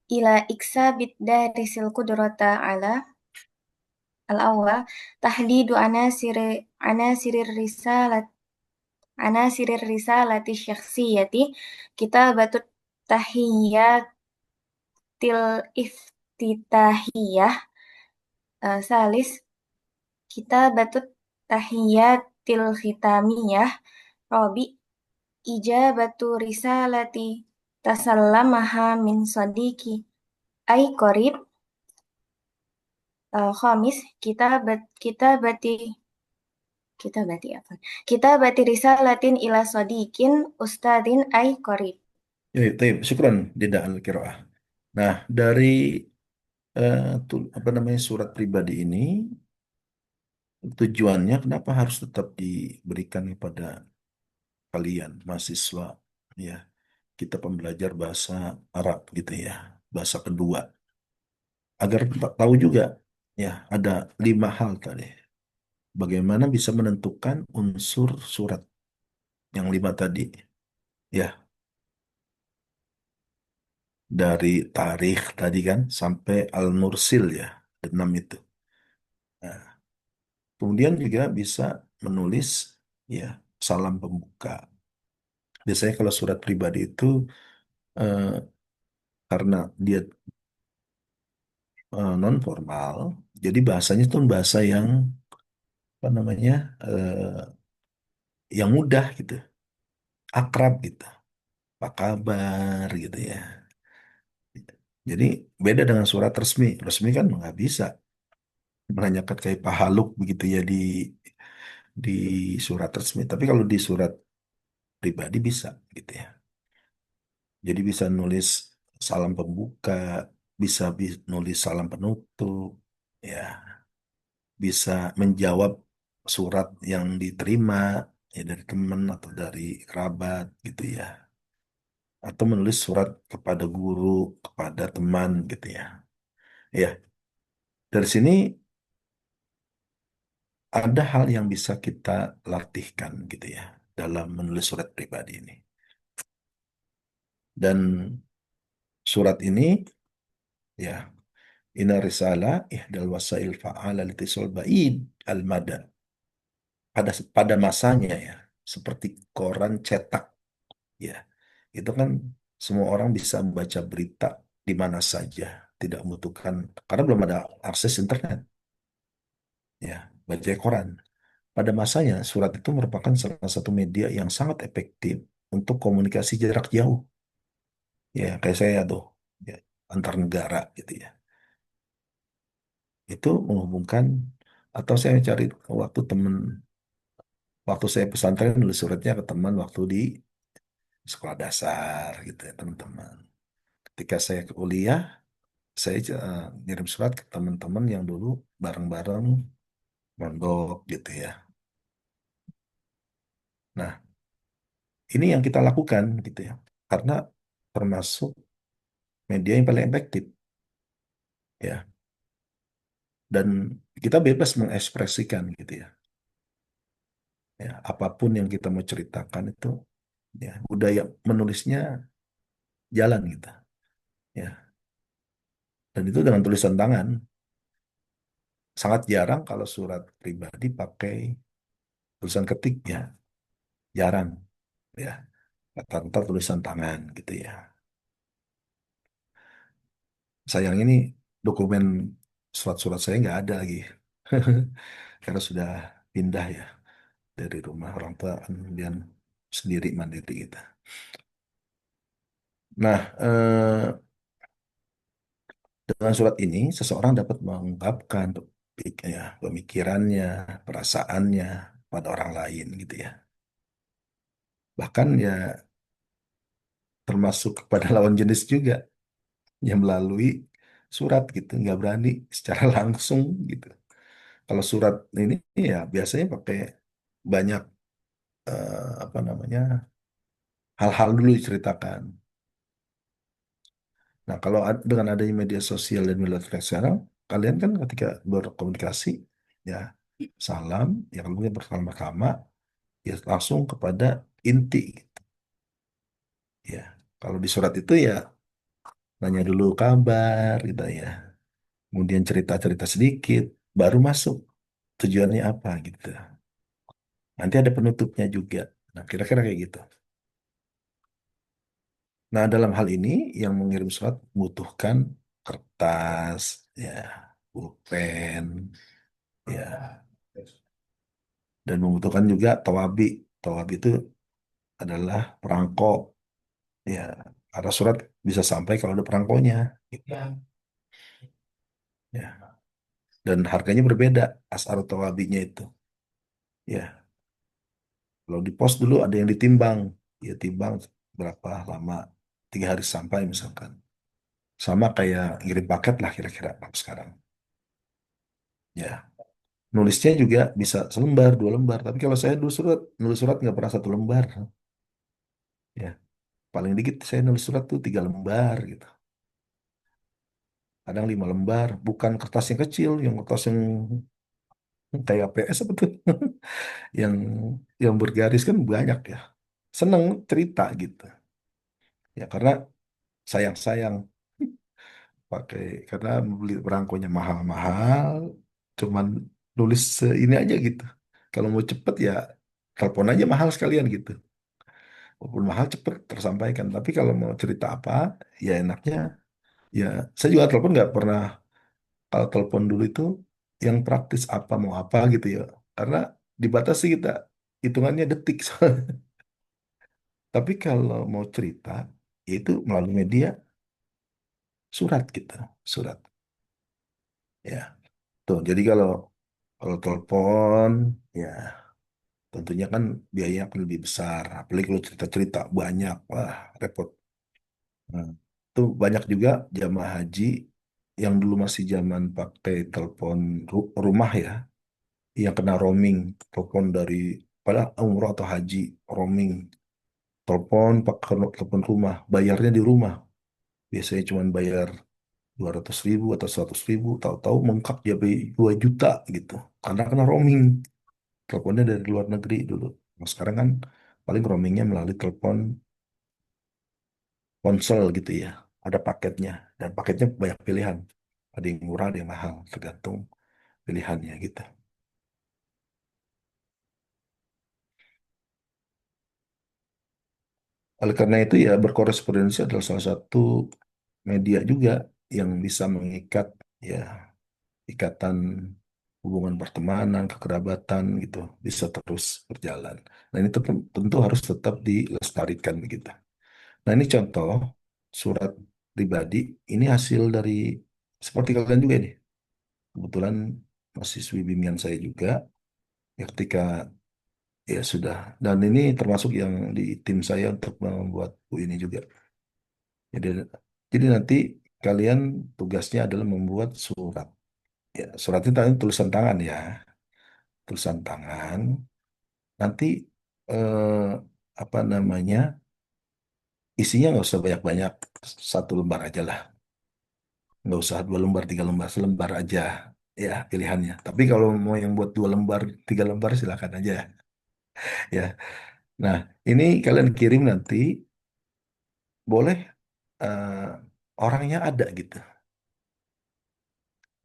ila iksabid darisil kudrata ala al-awwal, tahdidu risalat anasirir risalati syakhsiyati, kitabatut tahiyyatil iftitahiyah, salis kitabatut tahiyyatil khitamiyah, Robi ijabatu risalati tasallamaha min sodiki ay korib, khomis kita bati apa kita bati risalatin ila sodikin ustadin ay korib. Ya, syukran Dinda Al-Qiraah. Nah, dari apa namanya surat pribadi ini tujuannya kenapa harus tetap diberikan kepada kalian mahasiswa ya kita pembelajar bahasa Arab gitu ya bahasa kedua agar tahu juga ya ada 5 hal tadi bagaimana bisa menentukan unsur surat yang 5 tadi ya dari tarikh tadi kan sampai al-mursil ya 6 itu. Nah, kemudian juga bisa menulis ya salam pembuka. Biasanya kalau surat pribadi itu eh, karena dia non formal, jadi bahasanya itu bahasa yang apa namanya yang mudah gitu. akrab gitu, apa kabar gitu ya. Jadi beda dengan surat resmi. Resmi kan nggak bisa menanyakan kayak Pak Haluk begitu ya di surat resmi. Tapi kalau di surat pribadi bisa gitu ya. Jadi bisa nulis salam pembuka, bisa nulis salam penutup, ya, bisa menjawab surat yang diterima ya dari teman atau dari kerabat gitu ya. Atau menulis surat kepada guru, kepada teman gitu ya. Ya, dari sini ada hal yang bisa kita latihkan gitu ya dalam menulis surat pribadi ini. Dan surat ini ya, ina risalah ihdal wasail fa'ala litisol ba'id al-mada. Pada masanya ya, seperti koran cetak ya. Itu kan semua orang bisa membaca berita di mana saja, tidak membutuhkan karena belum ada akses internet ya, baca koran. Pada masanya, surat itu merupakan salah satu media yang sangat efektif untuk komunikasi jarak jauh. Ya, kayak saya tuh, ya, antar negara gitu ya. Itu menghubungkan, atau saya cari waktu saya pesantren nulis suratnya ke teman waktu di sekolah dasar gitu ya, teman-teman. Ketika saya ke kuliah, saya ngirim surat ke teman-teman yang dulu bareng-bareng mondok gitu ya. Nah, ini yang kita lakukan gitu ya. Karena termasuk media yang paling efektif ya, dan kita bebas mengekspresikan gitu ya, ya apapun yang kita mau ceritakan itu ya budaya menulisnya jalan gitu ya, dan itu dengan tulisan tangan. Sangat jarang kalau surat pribadi pakai tulisan ketik ya, jarang ya, rata-rata tulisan tangan gitu ya. Sayang ini dokumen surat-surat saya nggak ada lagi karena sudah pindah ya dari rumah orang tua, kemudian sendiri mandiri gitu. Nah, dengan surat ini seseorang dapat mengungkapkan ya, pemikirannya, perasaannya pada orang lain gitu ya. Bahkan ya termasuk kepada lawan jenis juga yang melalui surat gitu, nggak berani secara langsung gitu. Kalau surat ini ya biasanya pakai banyak apa namanya, hal-hal dulu diceritakan. Nah, kalau dengan adanya media sosial dan media sekarang, kalian kan ketika berkomunikasi, ya salam, ya kalau mungkin bersama-sama, ya langsung kepada inti, ya. Kalau di surat itu ya nanya dulu kabar, gitu ya. Kemudian cerita-cerita sedikit, baru masuk tujuannya apa, gitu. Nanti ada penutupnya juga. Nah, kira-kira kayak gitu. Nah, dalam hal ini yang mengirim surat membutuhkan kertas, ya, pulpen, ya, dan membutuhkan juga tawabi. Tawabi itu adalah perangko, ya, karena surat bisa sampai kalau ada perangkonya, gitu. Ya, dan harganya berbeda asar tawabinya itu. Ya, kalau di pos dulu ada yang ditimbang, ya timbang berapa lama, 3 hari sampai misalkan. Sama kayak ngirim paket lah kira-kira kalau sekarang. Ya, nulisnya juga bisa selembar, 2 lembar. Tapi kalau saya dulu nulis surat nggak pernah 1 lembar. Ya, paling dikit saya nulis surat tuh 3 lembar gitu. Kadang 5 lembar. Bukan kertas yang kecil, yang kertas yang kayak PS apa tuh, yang yang bergaris kan banyak ya. Seneng cerita gitu. Ya karena sayang-sayang pakai, karena beli perangkonya mahal-mahal. Cuman nulis ini aja gitu. Kalau mau cepet ya telepon aja mahal sekalian gitu. Walaupun mahal cepet tersampaikan. Tapi kalau mau cerita apa, ya enaknya ya saya juga telepon nggak pernah, kalau telepon dulu itu yang praktis apa mau apa gitu ya. Karena dibatasi kita hitungannya detik. Tapi kalau mau cerita, itu melalui media surat kita, surat. Ya, tuh. Jadi kalau telepon, ya tentunya kan biaya akan lebih besar. Apalagi kalau cerita-cerita banyak, wah repot. Nah, tuh banyak juga jamaah haji yang dulu masih zaman pakai telepon rumah ya, yang kena roaming, telepon dari pada umroh atau haji, roaming, telepon pakai telepon rumah, bayarnya di rumah. Biasanya cuma bayar 200.000 atau 100.000, tahu-tahu mengkak jadi 2 juta gitu. Karena kena roaming, teleponnya dari luar negeri dulu. Nah, sekarang kan paling roamingnya melalui telepon ponsel gitu ya. Ada paketnya, dan paketnya banyak pilihan. Ada yang murah, ada yang mahal, tergantung pilihannya gitu. Oleh karena itu ya berkorespondensi adalah salah satu media juga yang bisa mengikat ya ikatan hubungan pertemanan, kekerabatan gitu bisa terus berjalan. Nah ini tentu harus tetap dilestarikan begitu. Nah ini contoh surat pribadi, ini hasil dari seperti kalian juga nih. Kebetulan mahasiswi bimbingan saya juga ya ketika ya sudah, dan ini termasuk yang di tim saya untuk membuat buku ini juga. Jadi jadi nanti kalian tugasnya adalah membuat surat. Ya, surat itu tadi tulisan tangan ya, tulisan tangan. Nanti eh, apa namanya? Isinya nggak usah banyak-banyak, satu lembar aja lah. Nggak usah 2 lembar, 3 lembar, selembar aja ya pilihannya. Tapi kalau mau yang buat 2 lembar, 3 lembar silakan aja ya. Nah, ini kalian kirim nanti, boleh eh, orangnya ada gitu.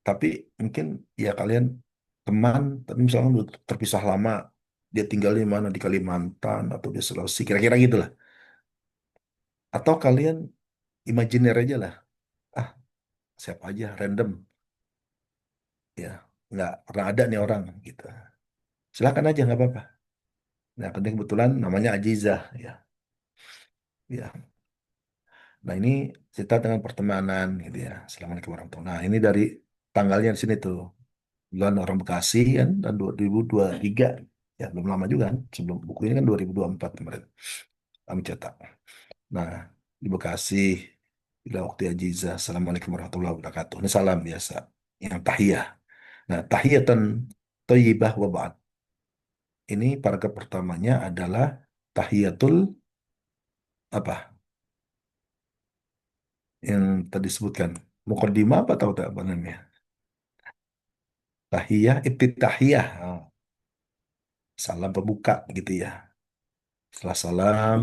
Tapi mungkin ya kalian teman, tapi misalnya udah terpisah lama, dia tinggal di mana, di Kalimantan atau di Sulawesi, kira-kira gitu lah. Atau kalian imajiner aja lah, ah siapa aja, random, ya nggak pernah ada nih orang gitu. Silakan aja nggak apa-apa. Nah, kebetulan namanya Ajizah ya. Ya. Nah, ini cerita dengan pertemanan gitu ya. Assalamualaikum warahmatullahi wabarakatuh. Nah, ini dari tanggalnya di sini tuh. Bulan orang Bekasi kan dan 2023. Ya, belum lama juga kan. Sebelum buku ini kan 2024 kemarin kami cetak. Nah, di Bekasi, bila waktu Ajizah. Assalamualaikum warahmatullahi wabarakatuh. Ini salam biasa. Yang tahiyah. Nah, tahiyatan thayyibah wa ba'd. Ini paragraf pertamanya adalah tahiyatul apa? Yang tadi disebutkan. Mukaddimah apa tahu tak apa namanya? Tahiyah, ibtitahiyah. Oh, salam pembuka gitu ya. Setelah salam,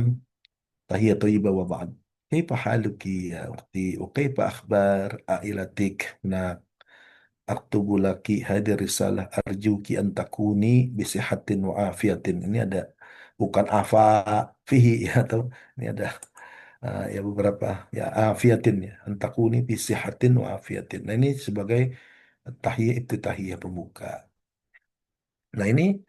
tahiyat thayyibah wa ba'd. Kaifa haluki ya ukhti wa kaifa akhbar ailatik. Nah, aktubu laki hadir risalah arjuki an takuni bisihatin wa afiatin. Ini ada bukan afa fihi ya atau ini ada ya beberapa ya afiatin ya antakuni bisihatin wa afiatin. Nah ini sebagai tahiyah iftitahiyah pembuka. Nah ini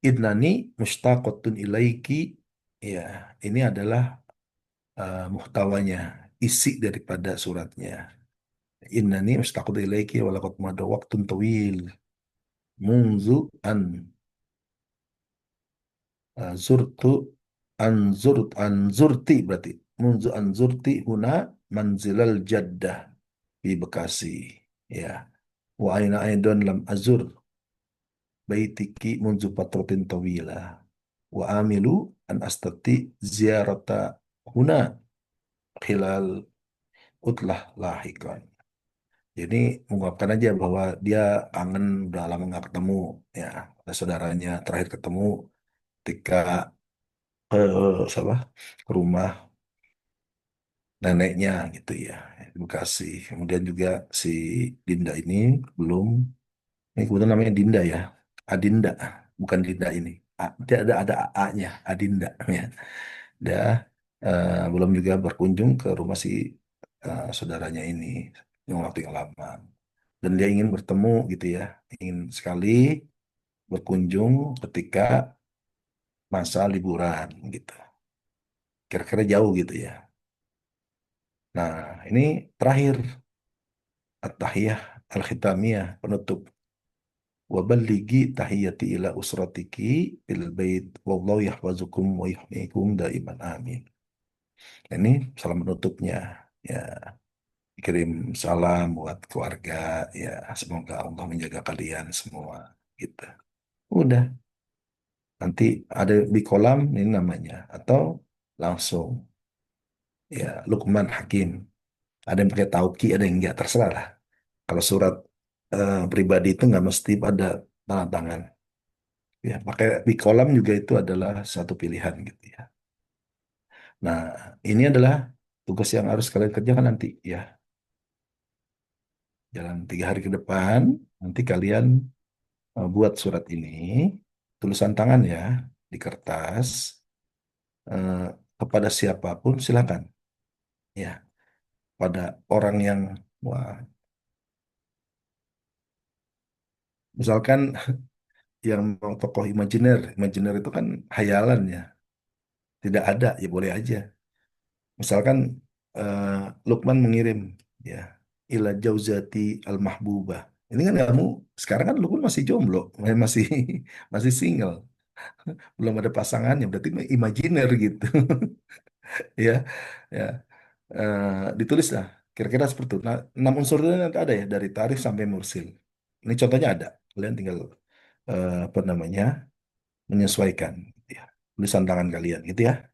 innani mustaqatun ilaiki, ya ini adalah muhtawanya, isi daripada suratnya. Innani mustaqatun ilaiki walaqad mada waqtun tawil munzu an zurtu anzurti berarti munzu anzurti huna manzilal jaddah di Bekasi ya, wa aina aidan lam azur baitiki munzu patrotin tawila wa amilu an astati ziarata huna khilal utlah lahikan. Jadi mengungkapkan aja bahwa dia kangen, udah lama nggak ketemu ya, ada saudaranya terakhir ketemu ketika ke siapa, ke rumah neneknya gitu ya di Bekasi. Kemudian juga si Dinda ini belum, ini kebetulan namanya Dinda ya, Adinda, bukan Dinda ini. Dia ada A-nya, Adinda ya. Dia belum juga berkunjung ke rumah si saudaranya ini yang waktu yang lama. Dan dia ingin bertemu gitu ya, ingin sekali berkunjung ketika masa liburan gitu. Kira-kira jauh gitu ya. Nah, ini terakhir at-tahiyah al-khitamiyah penutup. Wa ballighi tahiyati ila usratiki fil bait wallahu yahfazukum wa yuhyikum daiman amin. Ini salam penutupnya. Ya, kirim salam buat keluarga. Ya, semoga Allah menjaga kalian semua. Gitu. Udah, nanti ada di kolam ini namanya. Atau langsung ya Luqman Hakim. Ada yang pakai tauki, ada yang enggak, terserah lah. Kalau surat pribadi itu nggak mesti pada tanda tangan. Ya, pakai di kolam juga itu adalah satu pilihan gitu ya. Nah, ini adalah tugas yang harus kalian kerjakan nanti ya. Jalan 3 hari ke depan, nanti kalian buat surat ini, tulisan tangan ya, di kertas, eh, kepada siapapun silakan. Ya, pada orang yang, wah, misalkan yang mau tokoh imajiner, imajiner itu kan hayalan ya, tidak ada, ya boleh aja. Misalkan eh, Lukman mengirim ya ila jauzati al mahbubah. Ini kan kamu sekarang kan Lukman masih jomblo, masih masih single, belum ada pasangannya, berarti imajiner gitu ya. Ya, ditulis lah kira-kira seperti itu. Nah, 6 unsur itu nanti ada ya dari tarif sampai mursil. Ini contohnya ada. Kalian tinggal apa namanya menyesuaikan ya tulisan tangan kalian gitu ya.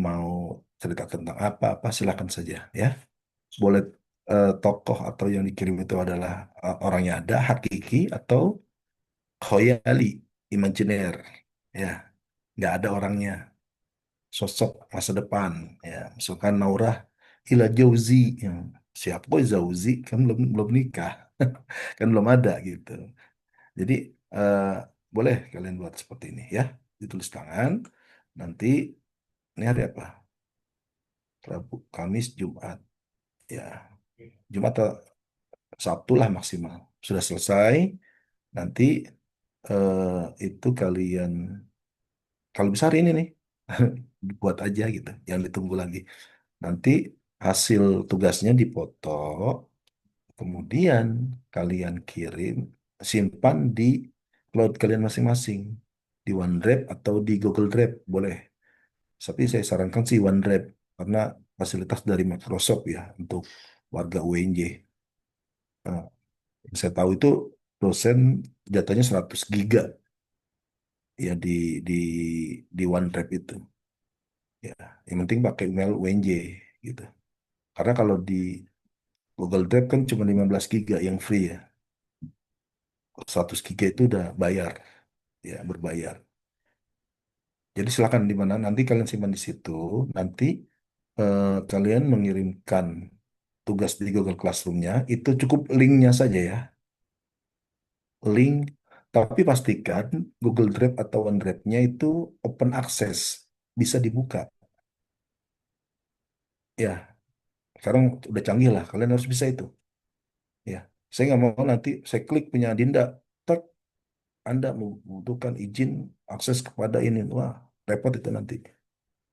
Mau cerita tentang apa-apa silakan saja ya. Boleh tokoh atau yang dikirim itu adalah orangnya ada, hakiki atau khoyali, imajiner. Ya, nggak ada orangnya, sosok masa depan. Ya, misalkan Naurah Ila Jauzi, ya, siapa kok Zauzi kan belum nikah, kan belum ada gitu. Jadi eh, boleh kalian buat seperti ini ya, ditulis tangan. Nanti ini hari apa? Rabu, Kamis, Jumat. Ya, Jumat atau Sabtu lah maksimal. Sudah selesai, nanti itu kalian, kalau bisa hari ini nih, buat aja gitu, yang ditunggu lagi. Nanti hasil tugasnya dipoto, kemudian kalian kirim, simpan di cloud kalian masing-masing, di OneDrive atau di Google Drive, boleh. Tapi saya sarankan sih OneDrive, karena fasilitas dari Microsoft ya, untuk warga UNJ. Nah, yang saya tahu itu dosen datanya 100 giga ya di di OneDrive itu. Ya, yang penting pakai email UNJ gitu. Karena kalau di Google Drive kan cuma 15 giga yang free ya. 100 giga itu udah bayar, ya berbayar. Jadi silakan di mana nanti kalian simpan di situ. Nanti kalian mengirimkan tugas di Google Classroom-nya itu cukup linknya saja ya. Link, tapi pastikan Google Drive atau OneDrive-nya itu open access, bisa dibuka. Ya, sekarang udah canggih lah, kalian harus bisa itu. Ya, saya nggak mau nanti saya klik punya Dinda, tak Anda membutuhkan izin akses kepada ini, wah repot itu nanti.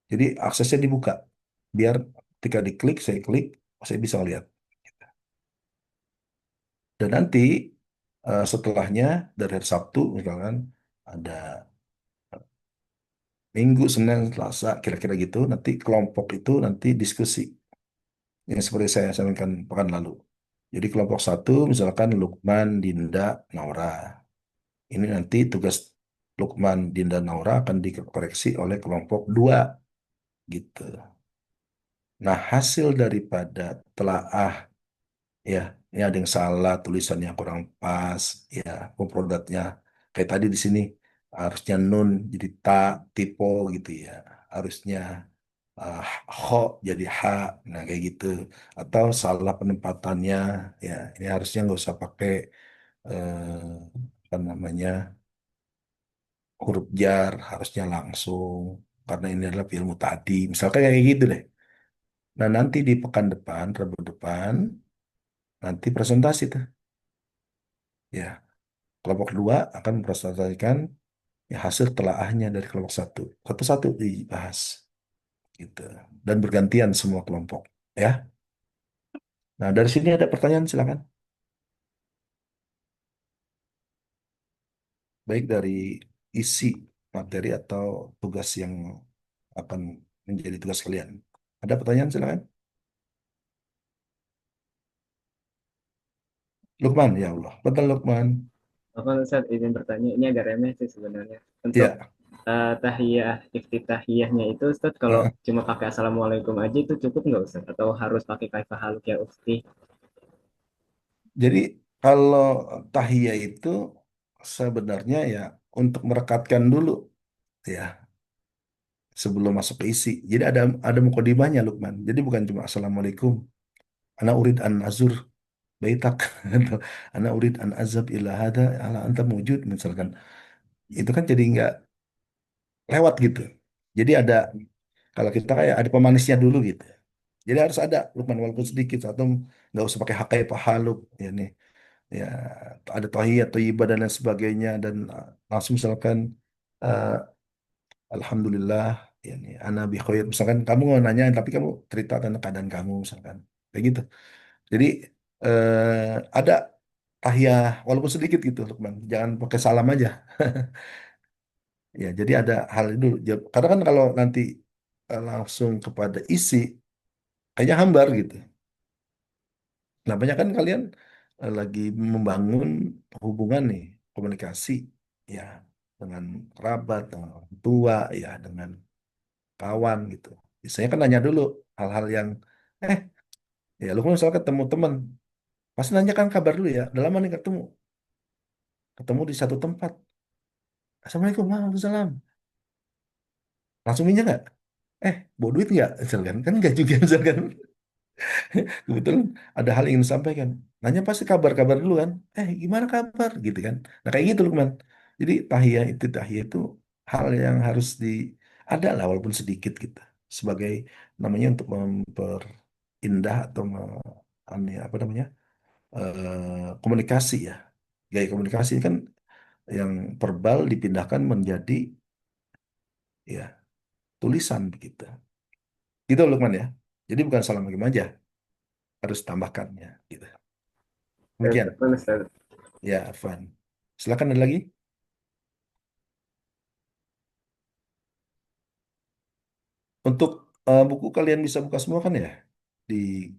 Jadi aksesnya dibuka, biar ketika diklik, saya klik, saya bisa lihat. Dan nanti setelahnya dari hari Sabtu misalkan ada Minggu, Senin, Selasa, kira-kira gitu. Nanti kelompok itu nanti diskusi. Yang seperti saya sampaikan pekan lalu. Jadi kelompok satu misalkan Lukman, Dinda, Naura. Ini nanti tugas Lukman, Dinda, Naura akan dikoreksi oleh kelompok dua gitu. Nah, hasil daripada telaah ya, ini ada yang salah, tulisannya kurang pas, ya, pemprodatnya kayak tadi di sini harusnya nun jadi ta, typo gitu ya. Harusnya uh, ho jadi ha, nah kayak gitu. Atau salah penempatannya, ya, ini harusnya nggak usah pakai apa namanya huruf jar, harusnya langsung karena ini adalah ilmu tadi. Misalkan kayak gitu deh. Nah, nanti di pekan depan, Rabu depan, nanti presentasi tuh. Ya, kelompok kedua akan mempresentasikan ya, hasil telaahnya dari kelompok satu. Satu-satu dibahas. gitu. Dan bergantian semua kelompok, ya. Nah, dari sini ada pertanyaan, silakan. Baik dari isi materi atau tugas yang akan menjadi tugas kalian. Ada pertanyaan, silakan. Lukman, ya Allah. Betul, Lukman. Apa Ustaz izin bertanya, ini agak remeh sih sebenarnya. Untuk Ya, tahiyah, iftitahiyahnya itu Ustaz kalau eh, cuma pakai assalamualaikum aja itu cukup nggak Ustaz? Atau harus pakai kaifah haluk ya ukti? jadi kalau tahiyah itu sebenarnya ya untuk merekatkan dulu, ya, sebelum masuk ke isi. Jadi ada mukadimahnya, Lukman. Jadi bukan cuma assalamualaikum. Ana urid an azur baitak atau ana urid an azab ila hada ala anta mewujud misalkan. Itu kan jadi nggak lewat gitu. Jadi ada, kalau kita kayak ada pemanisnya dulu gitu. Jadi harus ada Lukman walaupun sedikit, atau nggak usah pakai hakai pahaluk ya nih. Ya, ada tahiyat, thayyibah dan lain sebagainya, dan langsung misalkan eh, alhamdulillah ya nih ana bi khair, misalkan kamu mau nanya tapi kamu cerita tentang keadaan kamu misalkan kayak gitu. Jadi ada tahiyah walaupun sedikit gitu Lukman. Jangan pakai salam aja. Ya, jadi ada hal itu. Karena kan kalau nanti langsung kepada isi, kayaknya hambar gitu. Nah, banyak kan kalian lagi membangun hubungan nih, komunikasi, ya, dengan kerabat, dengan orang tua, ya, dengan kawan gitu. Biasanya kan nanya dulu hal-hal yang, eh, ya, lu kan misalnya ketemu teman, pasti nanya kan kabar dulu ya. Udah lama nih ketemu, ketemu di satu tempat. Assalamualaikum, waalaikumsalam. Langsung minyak nggak? Bawa duit nggak? Misalkan, kan nggak juga misalkan. Kebetulan ada hal yang ingin disampaikan. Nanya pasti kabar-kabar dulu kan. Gimana kabar? Gitu kan. Nah kayak gitu Lukman. Jadi tahiyah itu hal yang harus ada lah walaupun sedikit gitu. Sebagai namanya untuk memperindah atau apa namanya, komunikasi ya. Gaya komunikasi kan yang verbal dipindahkan menjadi ya tulisan begitu. Gitu Lukman ya. Jadi bukan salam lagi aja, harus tambahkannya gitu. Ya, Demikian. betul Ustaz. Ya, Arfan. Silakan ada lagi. Untuk buku kalian bisa buka semua kan ya di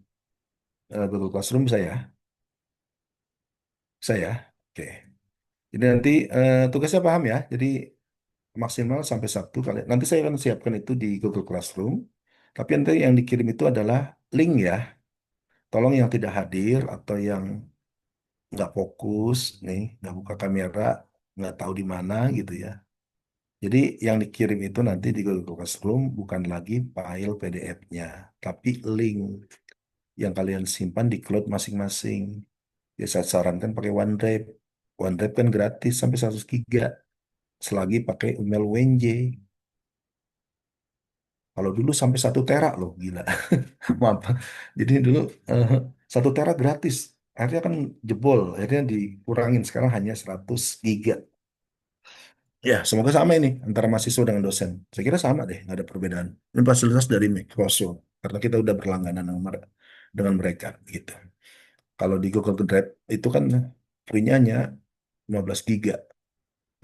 Google Classroom saya. Saya. Oke. Jadi nanti tugasnya paham ya. Jadi maksimal sampai Sabtu kalian. Nanti saya akan siapkan itu di Google Classroom. Tapi nanti yang dikirim itu adalah link ya. Tolong yang tidak hadir atau yang nggak fokus nih, nggak buka kamera, nggak tahu di mana gitu ya. Jadi yang dikirim itu nanti di Google Classroom bukan lagi file PDF-nya, tapi link yang kalian simpan di cloud masing-masing. Ya saya sarankan pakai OneDrive. OneDrive kan gratis sampai 100 giga selagi pakai email WNJ. Kalau dulu sampai 1 tera loh, gila. Maaf. Jadi dulu eh, 1 tera gratis. Akhirnya kan jebol, akhirnya dikurangin sekarang hanya 100 giga. Ya, semoga sama ini antara mahasiswa dengan dosen. Saya kira sama deh, nggak ada perbedaan. Ini fasilitas dari Microsoft karena kita udah berlangganan dengan mereka gitu. Kalau di Google Drive itu kan free-nya hanya 15 giga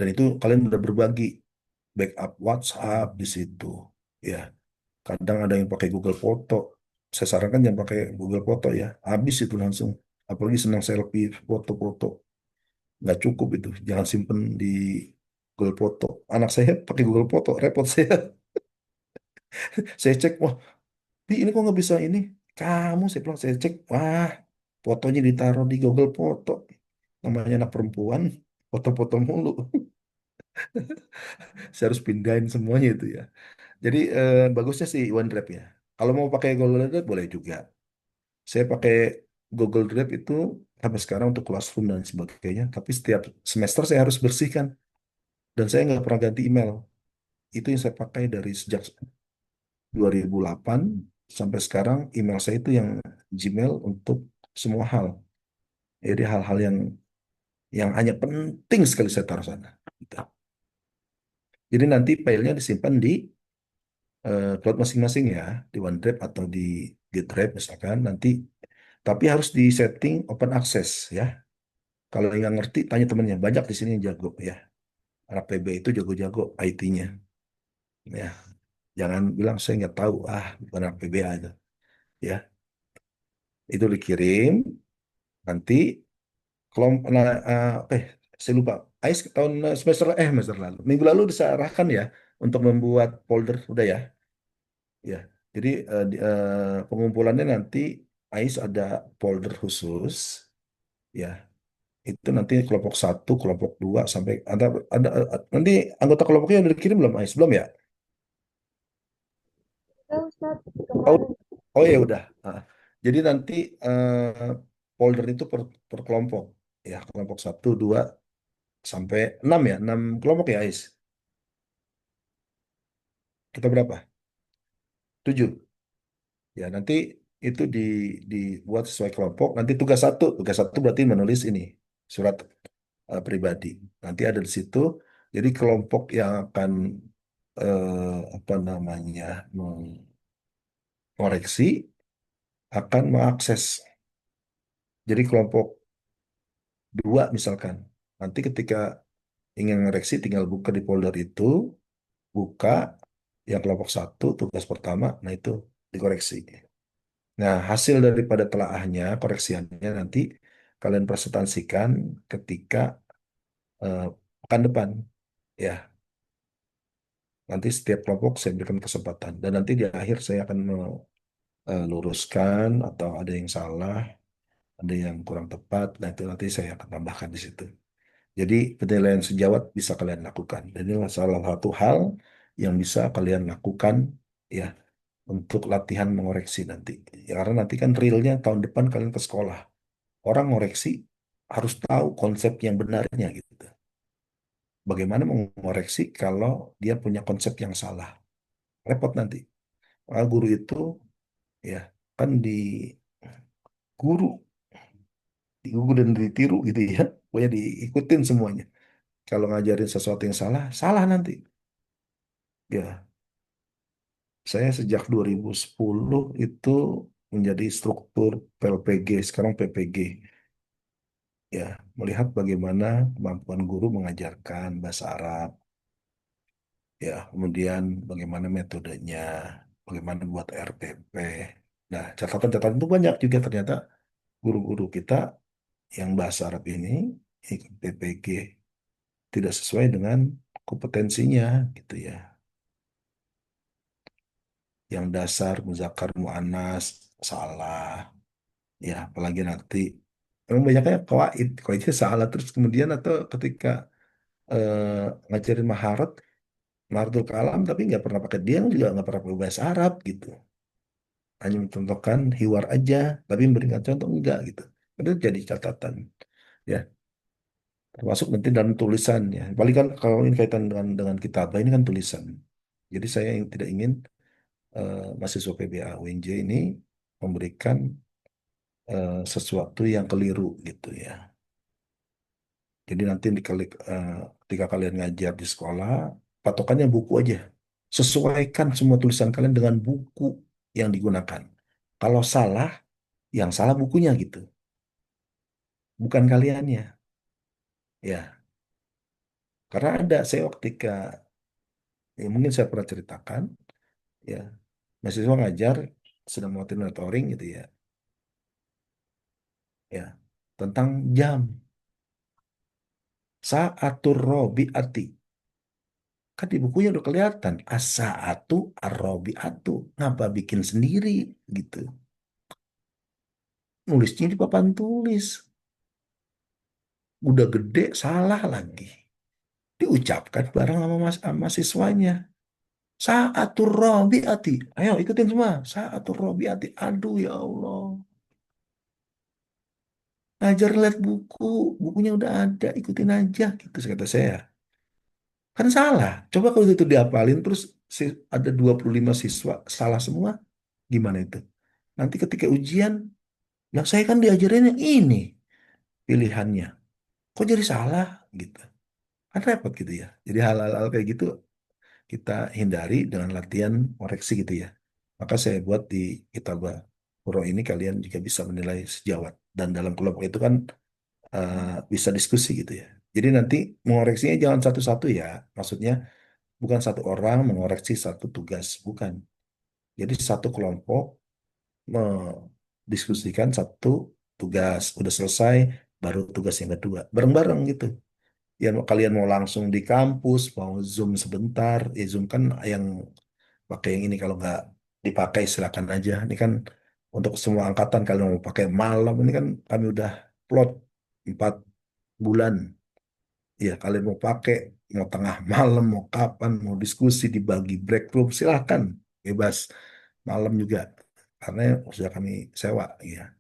dan itu kalian udah berbagi backup WhatsApp di situ. Ya, kadang ada yang pakai Google Foto. Saya sarankan jangan pakai Google Foto ya. Habis itu langsung. Apalagi senang selfie, foto-foto. Nggak cukup itu. Jangan simpen di Google Foto. Anak saya pakai Google Foto, repot saya. Saya cek, wah, ini kok nggak bisa ini? Kamu, saya bilang, saya cek, wah, fotonya ditaruh di Google Foto. Namanya anak perempuan, foto-foto mulu. Saya harus pindahin semuanya itu ya. Jadi bagusnya sih OneDrive ya. Kalau mau pakai Google Drive boleh juga. Saya pakai Google Drive itu sampai sekarang untuk classroom dan sebagainya. Tapi setiap semester saya harus bersihkan. Dan saya nggak pernah ganti email. Itu yang saya pakai dari sejak 2008 sampai sekarang. Email saya itu yang Gmail untuk semua hal. Jadi hal-hal yang hanya penting sekali saya taruh sana. Gitu. Jadi nanti filenya disimpan di cloud masing-masing ya, di OneDrive atau di GitDrive misalkan nanti, tapi harus di setting open access ya. Kalau yang nggak ngerti tanya temennya, banyak di sini yang jago ya. Anak PB itu jago-jago IT-nya ya. Jangan bilang saya nggak tahu, bukan anak PB aja ya. Itu dikirim nanti nah, saya lupa. Ais tahun semester lalu, minggu lalu diserahkan ya untuk membuat folder, udah ya. Ya, jadi pengumpulannya nanti Ais ada folder khusus, ya. Itu nanti kelompok satu, kelompok dua sampai nanti anggota kelompoknya udah dikirim belum Ais? Belum ya? Ya, Ustaz, Oh, kemarin. oh ya udah. Jadi nanti folder itu per kelompok, ya kelompok satu, dua sampai enam ya, enam kelompok ya Ais. Kita berapa? Tujuh. Ya, nanti itu dibuat sesuai kelompok. Nanti tugas satu berarti menulis ini surat pribadi. Nanti ada di situ. Jadi kelompok yang akan apa namanya mengoreksi akan mengakses. Jadi kelompok dua misalkan. Nanti ketika ingin mengoreksi tinggal buka di folder itu, buka yang kelompok satu tugas pertama. Nah itu dikoreksi. Nah, hasil daripada telaahnya, koreksiannya nanti kalian presentasikan ketika eh, pekan depan. Ya, nanti setiap kelompok saya berikan kesempatan. Dan nanti di akhir saya akan meluruskan atau ada yang salah, ada yang kurang tepat. Nah, itu nanti saya akan tambahkan di situ. Jadi penilaian sejawat bisa kalian lakukan. Dan ini salah satu hal yang bisa kalian lakukan ya untuk latihan mengoreksi nanti. Ya, karena nanti kan realnya tahun depan kalian ke sekolah. Orang ngoreksi harus tahu konsep yang benarnya gitu. Bagaimana mengoreksi kalau dia punya konsep yang salah? Repot nanti. Guru itu ya kan di guru, diguru dan ditiru gitu ya. Pokoknya diikutin semuanya. Kalau ngajarin sesuatu yang salah, salah nanti. Ya, saya sejak 2010 itu menjadi struktur PLPG, sekarang PPG. Ya, melihat bagaimana kemampuan guru mengajarkan bahasa Arab, ya kemudian bagaimana metodenya, bagaimana buat RPP. Nah, catatan-catatan itu banyak juga ternyata guru-guru kita yang bahasa Arab ini ikut PPG tidak sesuai dengan kompetensinya gitu ya. Yang dasar muzakkar muannas salah, ya apalagi nanti memang banyaknya kawaidnya salah terus kemudian atau ketika ngajarin maharat Maharatul Kalam tapi nggak pernah pakai dia juga nggak pernah pakai bahasa Arab gitu. Hanya mencontohkan hiwar aja, tapi memberikan contoh enggak gitu. Itu jadi catatan, ya. Termasuk nanti dalam tulisannya. Paling kan kalau ini kaitan dengan kitabah ini kan tulisan. Jadi saya yang tidak ingin mahasiswa PBA UNJ ini memberikan sesuatu yang keliru gitu ya. Jadi nanti ketika kalian ngajar di sekolah, patokannya buku aja. Sesuaikan semua tulisan kalian dengan buku yang digunakan. Kalau salah, yang salah bukunya gitu, bukan kaliannya. Ya, karena ada saya ketika ya mungkin saya pernah ceritakan, ya mahasiswa ngajar sedang mau monitoring gitu ya, ya tentang jam saatur robiati. Kan di bukunya udah kelihatan as-saatu ar-robiatu. Ngapa bikin sendiri gitu? Nulisnya di papan tulis. Udah gede salah lagi. Diucapkan bareng sama siswanya. Sa'atur Rabi'ati. Ayo ikutin semua. Sa'atur Rabi'ati. Aduh ya Allah. Ngajar lihat buku. Bukunya udah ada. Ikutin aja. Gitu kata saya. Kan salah. Coba kalau itu diapalin terus ada 25 siswa salah semua. Gimana itu? Nanti ketika ujian. Lah saya kan diajarinnya ini pilihannya. Kok jadi salah? Gitu. Kan repot gitu ya. Jadi hal-hal kayak gitu kita hindari dengan latihan koreksi gitu ya. Maka saya buat di Kitabah Qur'an ini kalian juga bisa menilai sejawat. Dan dalam kelompok itu kan bisa diskusi gitu ya. Jadi nanti mengoreksinya jangan satu-satu ya. Maksudnya bukan satu orang mengoreksi satu tugas, bukan. Jadi satu kelompok mendiskusikan satu tugas, udah selesai, baru tugas yang kedua, bareng-bareng gitu. Ya kalian mau langsung di kampus, mau Zoom sebentar, ya Zoom kan yang pakai yang ini kalau nggak dipakai silakan aja. Ini kan untuk semua angkatan kalau mau pakai malam ini kan kami udah plot 4 bulan. Ya kalian mau pakai mau tengah malam, mau kapan, mau diskusi dibagi break room silahkan bebas malam juga karena sudah kami sewa ya.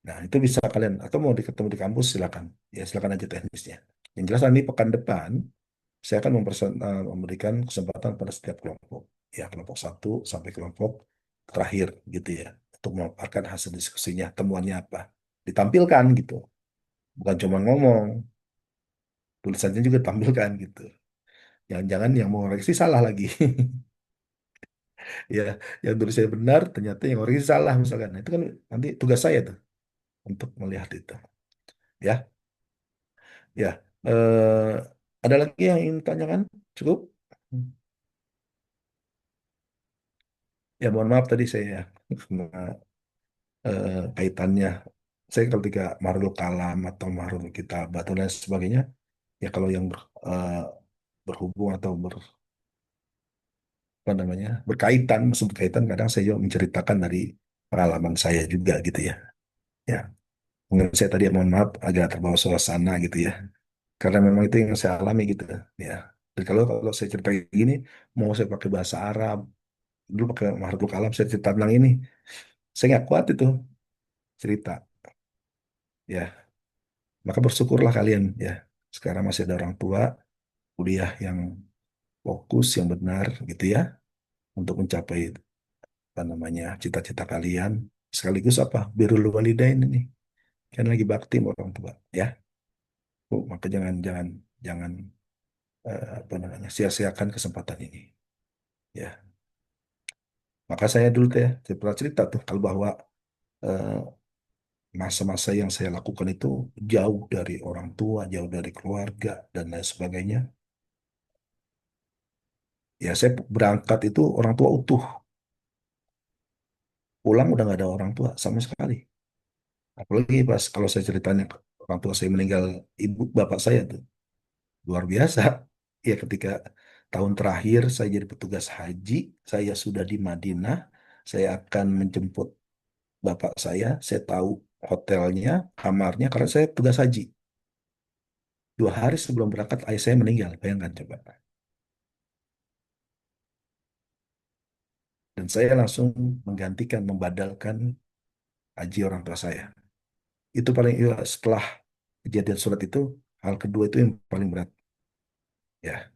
Nah itu bisa kalian atau mau ketemu di kampus silakan ya silakan aja teknisnya. Yang jelas nanti pekan depan saya akan memberikan kesempatan pada setiap kelompok ya kelompok 1 sampai kelompok terakhir gitu ya untuk memaparkan hasil diskusinya temuannya apa ditampilkan gitu bukan cuma ngomong tulisannya juga tampilkan gitu. Jangan-jangan yang mau koreksi salah lagi. Ya, yang tulisnya benar, ternyata yang koreksi salah misalkan. Nah, itu kan nanti tugas saya tuh untuk melihat itu. Ya, ya. Eh, ada lagi yang ingin tanyakan? Cukup? Ya, mohon maaf tadi saya karena kaitannya. Saya ketika Mahrul Kalam atau Mahrul Kitabah dan lain sebagainya, ya kalau yang berhubung atau apa namanya berkaitan, maksud berkaitan kadang saya juga menceritakan dari pengalaman saya juga gitu ya. Ya, mungkin saya tadi mohon maaf agak terbawa suasana gitu ya. Karena memang itu yang saya alami gitu ya. Dan kalau saya cerita kayak gini, mau saya pakai bahasa Arab, dulu pakai makhluk alam saya cerita tentang ini, saya nggak kuat itu cerita. Ya, maka bersyukurlah kalian ya. Sekarang masih ada orang tua, kuliah yang fokus, yang benar gitu ya, untuk mencapai apa namanya cita-cita kalian. Sekaligus apa? Birrul walidain ini. Kan lagi bakti sama orang tua ya. Oh, maka jangan jangan jangan apa namanya sia-siakan kesempatan ini ya maka saya dulu teh saya pernah cerita tuh kalau bahwa eh, masa-masa yang saya lakukan itu jauh dari orang tua jauh dari keluarga dan lain sebagainya ya saya berangkat itu orang tua utuh pulang udah nggak ada orang tua sama sekali apalagi pas kalau saya ceritanya orang tua saya meninggal ibu bapak saya tuh luar biasa ya ketika tahun terakhir saya jadi petugas haji saya sudah di Madinah saya akan menjemput bapak saya tahu hotelnya, kamarnya, karena saya tugas haji. 2 hari sebelum berangkat, ayah saya meninggal. Bayangkan coba. Dan saya langsung menggantikan, membadalkan haji orang tua saya. Itu paling, ya, setelah kejadian surat itu, hal kedua itu yang paling berat. Ya,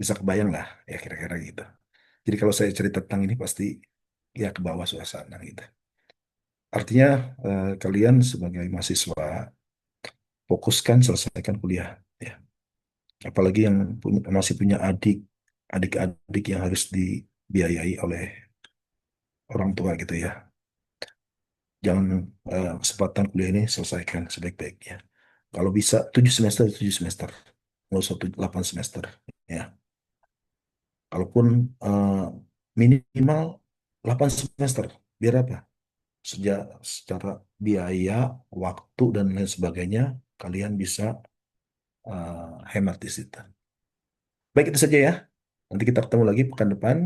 bisa kebayang lah, ya kira-kira gitu. Jadi kalau saya cerita tentang ini pasti ya ke bawah suasana gitu. Artinya kalian sebagai mahasiswa fokuskan selesaikan kuliah. Ya. Apalagi yang masih punya adik-adik yang harus dibiayai oleh orang tua gitu ya. Jangan kesempatan kuliah ini selesaikan sebaik-baiknya. Kalau bisa 7 semester, 7 semester. Nggak usah 8 semester. Ya. Kalaupun eh, minimal 8 semester. Biar apa? Secara biaya, waktu, dan lain sebagainya, kalian bisa hemat di situ. Baik itu saja ya. Nanti kita ketemu lagi pekan depan.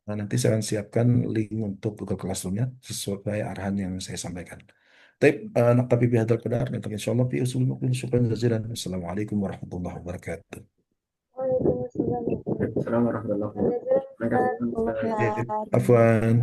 Nanti saya akan siapkan link untuk Google Classroom-nya sesuai arahan yang saya sampaikan. Tapi naktafi bihadzal qadar. Nanti insyaallah fi usul mukmin syukran jazilan. Assalamualaikum warahmatullahi wabarakatuh. Waalaikumsalam. Assalamualaikum warahmatullahi wabarakatuh. Terima kasih, Ustaz. Afwan.